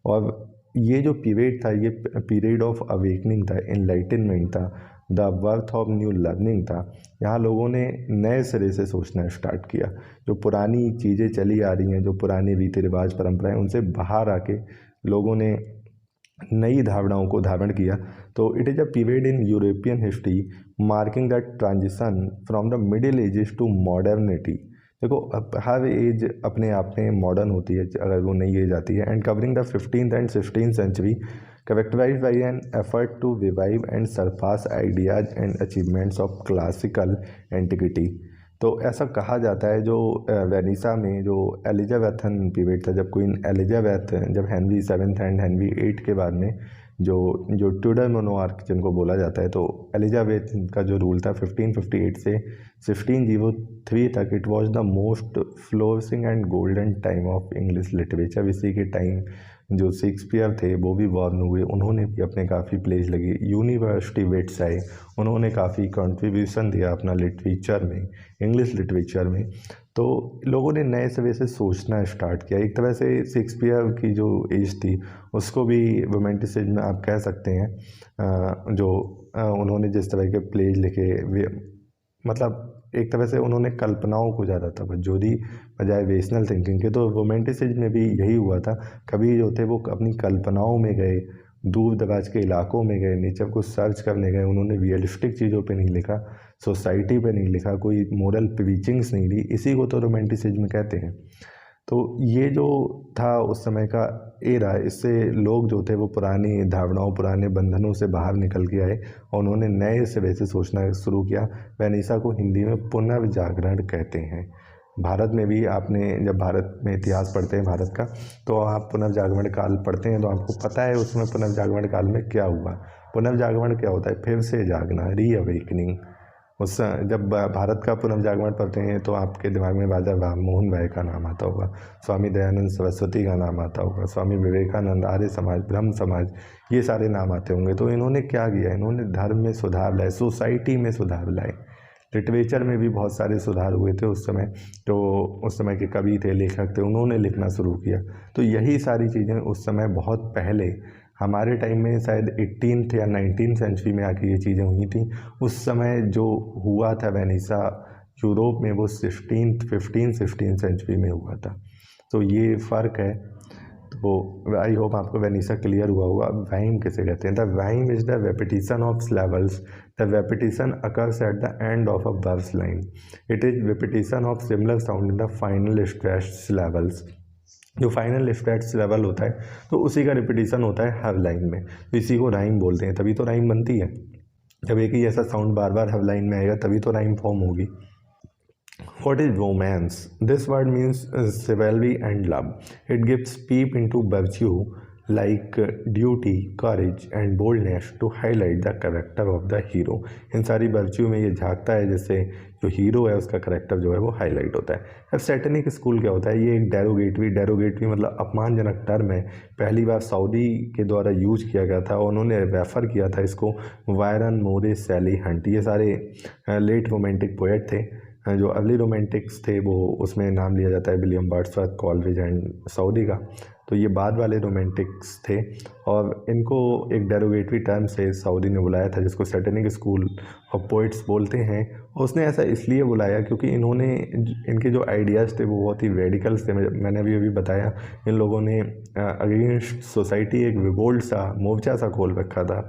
और ये जो पीरियड था ये पीरियड ऑफ अवेकनिंग था, इनलाइटनमेंट था, the birth of new learning था। यहाँ लोगों ने नए सिरे से सोचना स्टार्ट किया। जो पुरानी चीज़ें चली आ रही हैं, जो पुराने रीति रिवाज परंपराएं, उनसे बाहर आके लोगों ने नई धारणाओं को धारण किया। तो it is a period in European history marking the transition from the Middle Ages to modernity. देखो अब हर एज अपने आप में मॉडर्न होती है अगर वो नई एज आती है। And covering the 15th and 16th century characterized by an effort to revive and surpass ideas and achievements of classical antiquity। तो ऐसा कहा जाता है जो वेनिसा में जो एलिजाबेथन पीरियड था, जब क्वीन एलिजाबेथ, जब हेनरी 7th एंड हेनरी 8 के बाद में जो जो ट्यूडर मोनोआर्क जिनको बोला जाता है, तो एलिजाबेथ का जो रूल था 1558 से 1603 तक, it was the most flourishing and golden time of English literature. इसी के टाइम जो शेक्सपियर थे वो भी बॉर्न हुए, उन्होंने भी अपने काफ़ी प्लेज लगी, यूनिवर्सिटी वेट्स आए, उन्होंने काफ़ी कंट्रीब्यूशन दिया अपना लिटरेचर में, इंग्लिश लिटरेचर में। तो लोगों ने नए सिरे से सोचना स्टार्ट किया। एक तरह से शेक्सपियर की जो एज थी उसको भी रोमांटिसिज्म आप कह सकते हैं। जो उन्होंने जिस तरह के प्लेज लिखे, मतलब एक तरह से उन्होंने कल्पनाओं को ज़्यादा तवज्जो दी बजाय रेशनल थिंकिंग के। तो रोमांटिसिज्म में भी यही हुआ था। कवि जो थे वो अपनी कल्पनाओं में गए, दूर दराज के इलाकों में गए, नेचर को सर्च करने गए। उन्होंने रियलिस्टिक चीज़ों पे नहीं लिखा, सोसाइटी पे नहीं लिखा, कोई मोरल प्रीचिंग्स नहीं दी। इसी को तो रोमांटिसिज्म कहते हैं। तो ये जो था उस समय का एरा, इससे लोग जो थे वो पुरानी धारणाओं, पुराने बंधनों से बाहर निकल के आए और उन्होंने नए सिरे से सोचना शुरू किया। वेनिसा को हिंदी में पुनर्जागरण कहते हैं। भारत में भी आपने जब भारत में इतिहास पढ़ते हैं भारत का, तो आप पुनर्जागरण काल पढ़ते हैं तो आपको पता है उसमें पुनर्जागरण काल में क्या हुआ। पुनर्जागरण क्या होता है? फिर से जागना, री अवेकनिंग। उस जब भारत का पुनर्जागरण पढ़ते हैं तो आपके दिमाग में राजा राम मोहन राय का नाम आता होगा, स्वामी दयानंद सरस्वती का नाम आता होगा, स्वामी विवेकानंद, आर्य समाज, ब्रह्म समाज, ये सारे नाम आते होंगे। तो इन्होंने क्या किया? इन्होंने धर्म में सुधार लाए, सोसाइटी में सुधार लाए, लिटरेचर में भी बहुत सारे सुधार हुए थे उस समय। तो उस समय के कवि थे, लेखक थे, उन्होंने लिखना शुरू किया। तो यही सारी चीज़ें उस समय बहुत पहले, हमारे टाइम में शायद 18th या 19th सेंचुरी में आके ये चीज़ें हुई थी। उस समय जो हुआ था वेनिसा यूरोप में, वो 15th सेंचुरी में हुआ था। तो ये फ़र्क है। तो आई होप आपको वेनिसा क्लियर हुआ होगा। अब वाइम किसे कहते हैं? The rhyme is the repetition of syllables. The repetition occurs at the end of a verse line. It is repetition of similar sound in the final stressed syllables. जो final stressed syllable होता है तो उसी का repetition होता है हर line में, तो इसी को राइम बोलते हैं। तभी तो राइम बनती है, जब एक ही ऐसा साउंड बार बार हर लाइन में आएगा तभी तो राइम फॉर्म होगी। What is romance? This word means chivalry and love. It gives peep into virtue like duty, courage and boldness to highlight the character of the hero. इन सारी virtue में ये झांकता है जिससे जो हीरो है उसका करेक्टर जो है वो हाईलाइट होता है। अब सैटेनिक स्कूल क्या होता है? ये एक डेरोगेटरी मतलब अपमानजनक टर्म है। पहली बार सऊदी के द्वारा यूज किया गया था, उन्होंने रेफ़र किया था इसको वायरन, मोरिस, सैली हंट। ये सारे लेट रोमांटिक पोएट थे। जो अर्ली रोमांटिक्स थे वो उसमें नाम लिया जाता है William Wordsworth, Coleridge and Saudi का। तो ये बाद वाले रोमांटिक्स थे और इनको एक डेरोगेटरी टर्म से सऊदी ने बुलाया था जिसको सैटेनिक स्कूल ऑफ पोइट्स बोलते हैं। उसने ऐसा इसलिए बुलाया क्योंकि इन्होंने इनके जो आइडियाज़ थे वो बहुत ही रेडिकल्स थे। मैंने अभी बताया इन लोगों ने अगेंस्ट सोसाइटी एक रिवोल्ट सा मोर्चा सा खोल रखा था।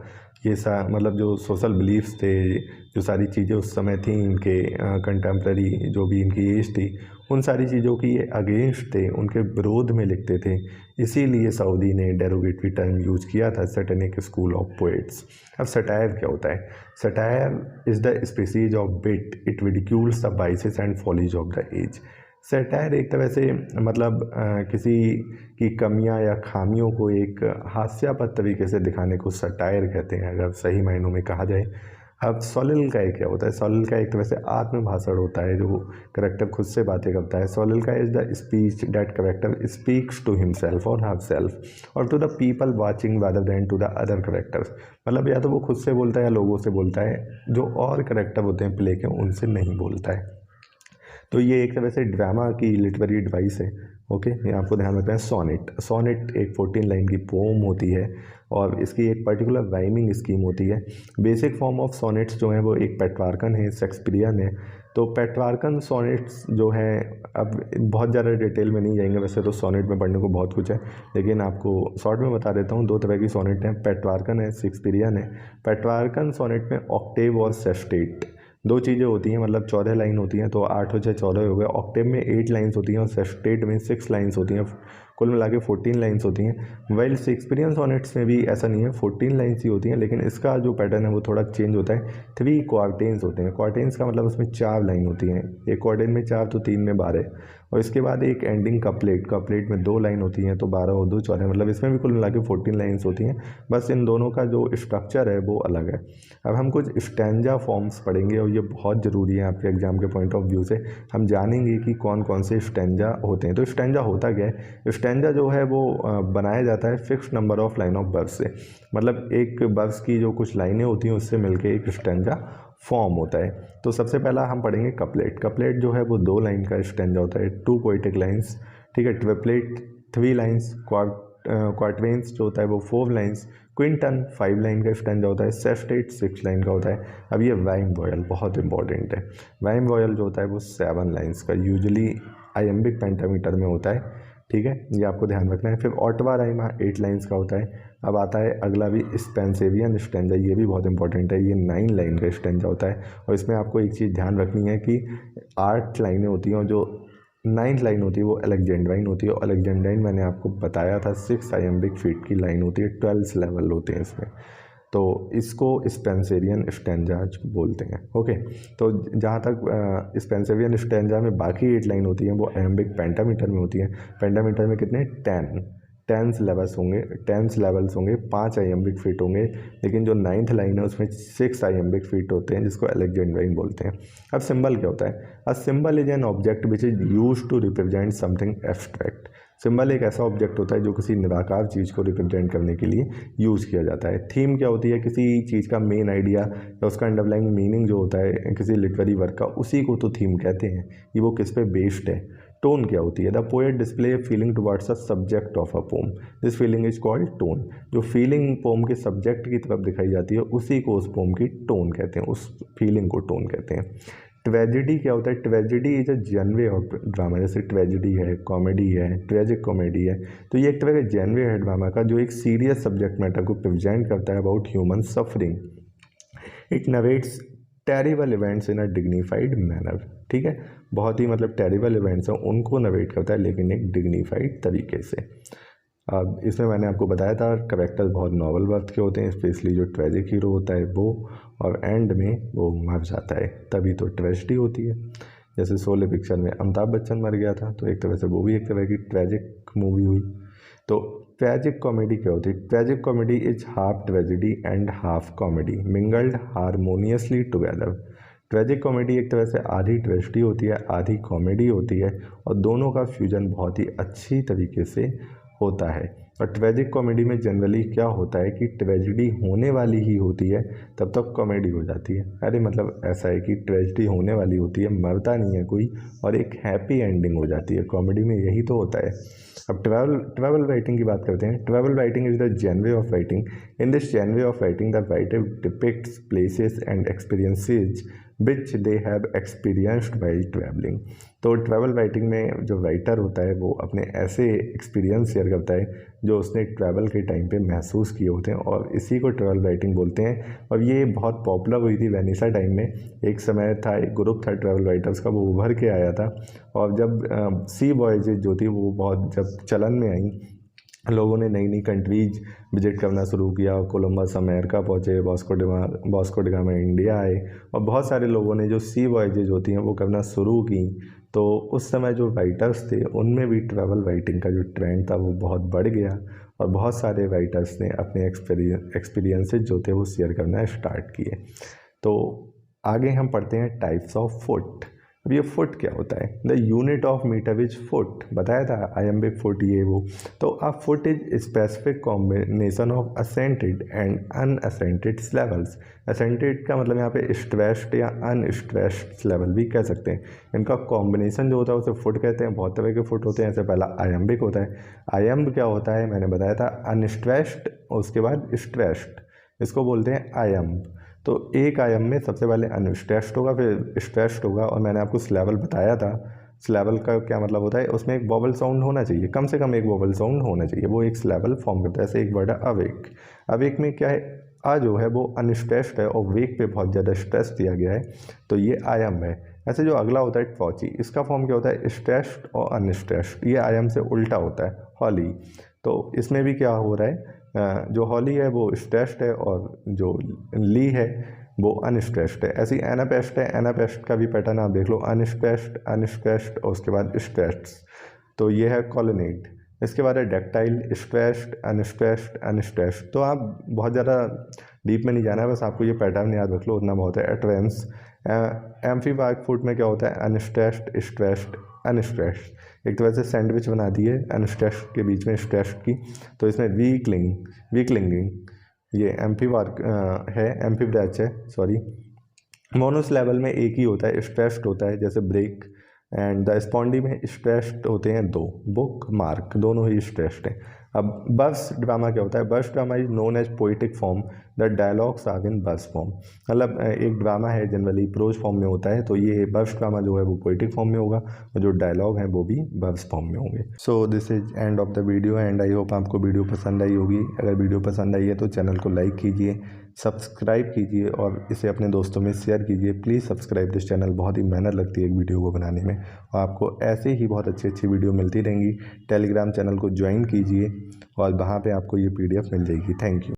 ये मतलब जो सोशल बिलीफ्स थे, जो सारी चीज़ें उस समय थी इनके कंटेम्प्रेरी जो भी इनकी एज थी, उन सारी चीज़ों की ये अगेंस्ट थे, उनके विरोध में लिखते थे। इसीलिए सऊदी ने डेरोगेटरी टर्म यूज किया था सैटेनिक स्कूल ऑफ पोएट्स। अब सटायर क्या होता है? Satire is the species of wit, it ridicules the vices and follies of the age. Satire एक तरह से मतलब किसी की कमियां या खामियों को एक हास्यास्पद तरीके से दिखाने को सटायर कहते हैं अगर सही मायनों में कहा जाए। अब सोलिलॉक्वाई क्या होता है? सोलिलॉक्वाई एक तरह से आत्मभाषण होता है जो करेक्टर खुद से बातें करता है। Soliloquy is the speech that character speaks to himself और हरसेल्फ और to the people watching rather than to the other characters. मतलब या तो वो खुद से बोलता है या लोगों से बोलता है, जो और करेक्टर होते हैं प्ले के उनसे नहीं बोलता है। तो ये एक तरह से ड्रामा की लिटरेरी डिवाइस है। ओके, ये आपको ध्यान रखना है। सोनेट एक 14 लाइन की पोम होती है और इसकी एक पर्टिकुलर राइमिंग स्कीम होती है। बेसिक फॉर्म ऑफ सोनेट्स जो हैं वो एक पेट्रार्कन है, शेक्सपियरियन है। तो पेट्रार्कन सोनेट्स जो हैं, अब बहुत ज़्यादा डिटेल में नहीं जाएंगे, वैसे तो सोनेट में पढ़ने को बहुत कुछ है, लेकिन आपको शॉर्ट में बता देता हूँ। दो तरह की सोनेट हैं, पेट्रार्कन है, शेक्सपियरियन है। पेट्रार्कन सोनेट में ऑक्टेव और सेस्टेट दो चीज़ें होती हैं, मतलब 14 लाइन होती हैं, तो 8 हो चाहे 14 हो गए। ऑक्टेव में 8 लाइन्स होती हैं और सेस्टेट में 6 लाइन्स होती हैं। कुल मिला के 14 लाइन्स होती हैं। वेल शेक्सपियरियन सोनेट्स में भी ऐसा नहीं है, 14 लाइन्स ही होती हैं, लेकिन इसका जो पैटर्न है वो थोड़ा चेंज होता है। 3 क्वार्टेन्स होते हैं। क्वार्टेन्स का मतलब उसमें 4 लाइन होती हैं, एक क्वार्टेन में 4 तो 3 में 12, और इसके बाद एक एंडिंग कपलेट में 2 लाइन होती हैं, तो 12 और 2 14, मतलब इसमें भी कुल मिला के 14 लाइन्स होती हैं। बस इन दोनों का जो स्ट्रक्चर है वो अलग है। अब हम कुछ स्टैंजा फॉर्म्स पढ़ेंगे और ये बहुत ज़रूरी है आपके एग्जाम के पॉइंट ऑफ व्यू से। हम जानेंगे कि कौन कौन से स्टैंजा होते हैं। तो स्टैंजा होता क्या है? स्टैंजा जो है वो बनाया जाता है fix number of line of verse से, मतलब एक वर्स की जो कुछ लाइनें होती हैं उससे मिलके एक स्टैंजा फॉर्म होता है। तो सबसे पहला हम पढ़ेंगे कपलेट। कपलेट जो है वो 2 लाइन का स्टैंजा होता है, 2 पोएटिक लाइन्स, ठीक है। ट्रिपलेट 3 लाइन्स, क्वार्टरेन्स जो होता है वो 4 लाइन्स, क्विंटन 5 लाइन का स्टैंजा होता है, सेस्टेट 6 लाइन का होता है। अब ये वाइम वॉयल बहुत इंपॉर्टेंट है। वाइम वॉयल जो होता है वो 7 लाइन्स का यूजुअली आयम्बिक पेंटामीटर में होता है, ठीक है, ये आपको ध्यान रखना है। फिर ऑटवा राइमा 8 लाइन्स का होता है। अब आता है अगला भी स्पेंसेवियन स्टैंजा, ये भी बहुत इंपॉर्टेंट है, ये 9 लाइन का स्टैंजा होता है। और इसमें आपको एक चीज़ ध्यान रखनी है कि 8 लाइनें होती हैं और जो 9th लाइन होती है वो अलेक्जेंड्राइन होती है। और अलेक्जेंड्राइन मैंने आपको बताया था 6 आयम्बिक फीट की लाइन होती है, 12 लेवल होते हैं इसमें, तो इसको स्पेंसेरियन स्टैंजा बोलते हैं। ओके, तो जहाँ तक स्पेंसेरियन स्टैंजा में बाकी 8 लाइन होती हैं वो आयम्बिक पेंटामीटर में होती हैं। पेंटामीटर में कितने 10 लेवल्स होंगे, 5 आयम्बिक फीट होंगे, लेकिन जो 9th लाइन है उसमें 6 आयम्बिक फीट होते हैं जिसको अलेक्जेंड्राइन बोलते हैं। अब सिंबल क्या होता है? A symbol is an object which is used to represent something abstract. Symbol एक ऐसा ऑब्जेक्ट होता है जो किसी निराकार चीज़ को रिप्रेजेंट करने के लिए यूज़ किया जाता है। थीम क्या होती है? किसी चीज़ का मेन आइडिया या उसका अंडरलाइंग मीनिंग जो होता है किसी लिटरेरी वर्क का, उसी को तो थीम कहते हैं। ये वो किस पे बेस्ड है। टोन क्या होती है? The poet display feeling towards a subject of a poem, this feeling is called tone. जो फीलिंग पोम के सब्जेक्ट की तरफ दिखाई जाती है उसी को उस पोम की टोन कहते हैं, उस फीलिंग को टोन कहते हैं। ट्रेजेडी क्या होता है? ट्रेजेडी इज अ जनवे ऑफ ड्रामा। जैसे ट्रेजेडी है, कॉमेडी है, ट्रेजिक कॉमेडी है, तो ये एक तरह का जनवे है ड्रामा का जो एक सीरियस सब्जेक्ट मैटर को प्रेजेंट करता है about human suffering. It narrates terrible events in a dignified manner. ठीक है, बहुत ही मतलब टेरिबल इवेंट्स हैं उनको नरेट करता है लेकिन एक डिग्निफाइड तरीके से। अब इसमें मैंने आपको बताया था कैरेक्टर्स बहुत नॉवल बर्थ के होते हैं, स्पेशली जो ट्रेजिक हीरो होता है वो, और एंड में वो मर जाता है, तभी तो ट्रेजेडी होती है। जैसे शोले पिक्चर में अमिताभ बच्चन मर गया था, तो एक तरह से वो भी एक तरह की ट्रेजिक मूवी हुई। तो ट्रेजिक कॉमेडी क्या होती है? Tragic comedy is half tragedy and half comedy mingled harmoniously together. Tragic comedy एक तरह से आधी ट्रेजेडी होती है, आधी कॉमेडी होती है, और दोनों का फ्यूजन बहुत ही अच्छी तरीके से होता है। और ट्रेजिक कॉमेडी में जनरली क्या होता है कि ट्रेजेडी होने वाली ही होती है तब तक कॉमेडी हो जाती है। अरे मतलब ऐसा है कि ट्रेजेडी होने वाली होती है, मरता नहीं है कोई, और एक हैप्पी एंडिंग हो जाती है। कॉमेडी में यही तो होता है। अब ट्रैवल राइटिंग की बात करते हैं। Travel writing is the genre of writing. In this genre of writing the writer depicts places and experiences which they have experienced by travelling. तो ट्रैवल राइटिंग में जो राइटर होता है वो अपने ऐसे एक्सपीरियंस शेयर करता है जो उसने ट्रैवल के टाइम पे महसूस किए होते हैं, और इसी को ट्रैवल राइटिंग बोलते हैं। और ये बहुत पॉपुलर हुई थी वेनिसा टाइम में। एक समय था, एक ग्रुप था ट्रैवल राइटर्स का, वो उभर के आया था। और जब सी वॉयजेज जो थी वो बहुत जब चलन में आई, लोगों ने नई नई कंट्रीज विजिट करना शुरू किया। कोलंबस अमेरिका पहुँचे, वास्को डी गामा इंडिया आए, और बहुत सारे लोगों ने जो सी वॉयजेज होती हैं वो करना शुरू की। तो उस समय जो राइटर्स थे उनमें भी ट्रैवल राइटिंग का जो ट्रेंड था वो बहुत बढ़ गया, और बहुत सारे राइटर्स ने अपने एक्सपीरियंसेस जो थे वो शेयर करना स्टार्ट किए। तो आगे हम पढ़ते हैं टाइप्स ऑफ फुट। अब ये फुट क्या होता है? The unit of metre which foot, बताया था आयम्बिक फुट ये वो। तो a foot is specific combination of accented and unaccented levels. Accented का मतलब यहाँ पे स्ट्रेस्ड या अनस्ट्रेस्ड लेवल भी कह सकते हैं। इनका कॉम्बिनेशन जो होता है उसे फुट कहते हैं। बहुत तरह के फुट होते हैं। ऐसे पहला आयम्बिक होता है। आयम्ब क्या होता है मैंने बताया था, अनस्ट्रेस्ड, उसके बाद स्ट्रेस्ड, इसको बोलते हैं आयम्ब। तो एक आयम में सबसे पहले अनस्ट्रेस्ड होगा, फिर स्ट्रेस्ड होगा, और मैंने आपको स्लेवल बताया था। स्लेवल का क्या मतलब होता है? उसमें एक वोवल साउंड होना चाहिए, कम से कम एक वोवल साउंड होना चाहिए, वो एक स्लेवल फॉर्म करता है। ऐसे एक वर्ड है अवेक। अवेक में क्या है? आ जो है वो अनस्ट्रेस्ड है, और वेक पे बहुत ज़्यादा स्ट्रेस दिया गया है, तो ये आयम है। ऐसे जो अगला होता है ट्वॉची, इसका फॉर्म क्या होता है? स्ट्रेस्ड और अनस्ट्रेस्ड, ये आयम से उल्टा होता है। हॉली, तो इसमें भी क्या हो रहा है, जो हॉली है वो स्ट्रेस्ड है, और जो ली है वो अनस्ट्रेस्ड है। ऐसी एनापेस्ट है, एनापेस्ट का भी पैटर्न आप देख लो, अनस्ट्रेस्ड अनस्ट्रेस्ड और उसके बाद स्ट्रेस्ड। तो ये है कॉलोनेट। इसके बाद है डक्टाइल, स्ट्रेस्ड अनस्ट्रेस्ड अनस्ट्रेस्ड। तो आप बहुत ज़्यादा डीप में नहीं जाना है, बस आपको ये पैटर्न याद रख लो, उतना बहुत है। एट्रेंस। एम्फीबाइक फूड में क्या होता है? Unstressed stressed unstressed. एक तरह से सैंडविच बना दी है अनस्ट्रेस्ड के बीच में स्ट्रेस्ड की, तो इसमें वीकलिंगिंग ये एम्फीबार्क है, एम्फीब्रैच है, सॉरी। मोनोसिलेबल में एक ही होता है, स्ट्रेस्ड होता है, जैसे ब्रेक। एंड द स्पॉन्डी में स्ट्रेस्ड होते हैं दो, बुक मार्क, दोनों ही स्ट्रेस्ड हैं। अब बर्स ड्रामा क्या होता है? Verse drama is known as poetic form, the dialogues are in verse form. मतलब एक ड्रामा है जनरली प्रोज फॉर्म में होता है, तो ये बर्स ड्रामा जो है वो पोइटिक फॉर्म में होगा, और जो डायलॉग हैं वो भी बर्स फॉर्म में होंगे। So this is end of the video, and I hope आपको वीडियो पसंद आई होगी। अगर वीडियो पसंद आई है तो चैनल को लाइक कीजिए, सब्सक्राइब कीजिए, और इसे अपने दोस्तों में शेयर कीजिए। प्लीज़ सब्सक्राइब दिस चैनल, बहुत ही मेहनत लगती है एक वीडियो को बनाने में, और आपको ऐसे ही बहुत अच्छी वीडियो मिलती रहेंगी। टेलीग्राम चैनल को ज्वाइन कीजिए, और वहाँ पे आपको ये PDF मिल जाएगी। Thank you.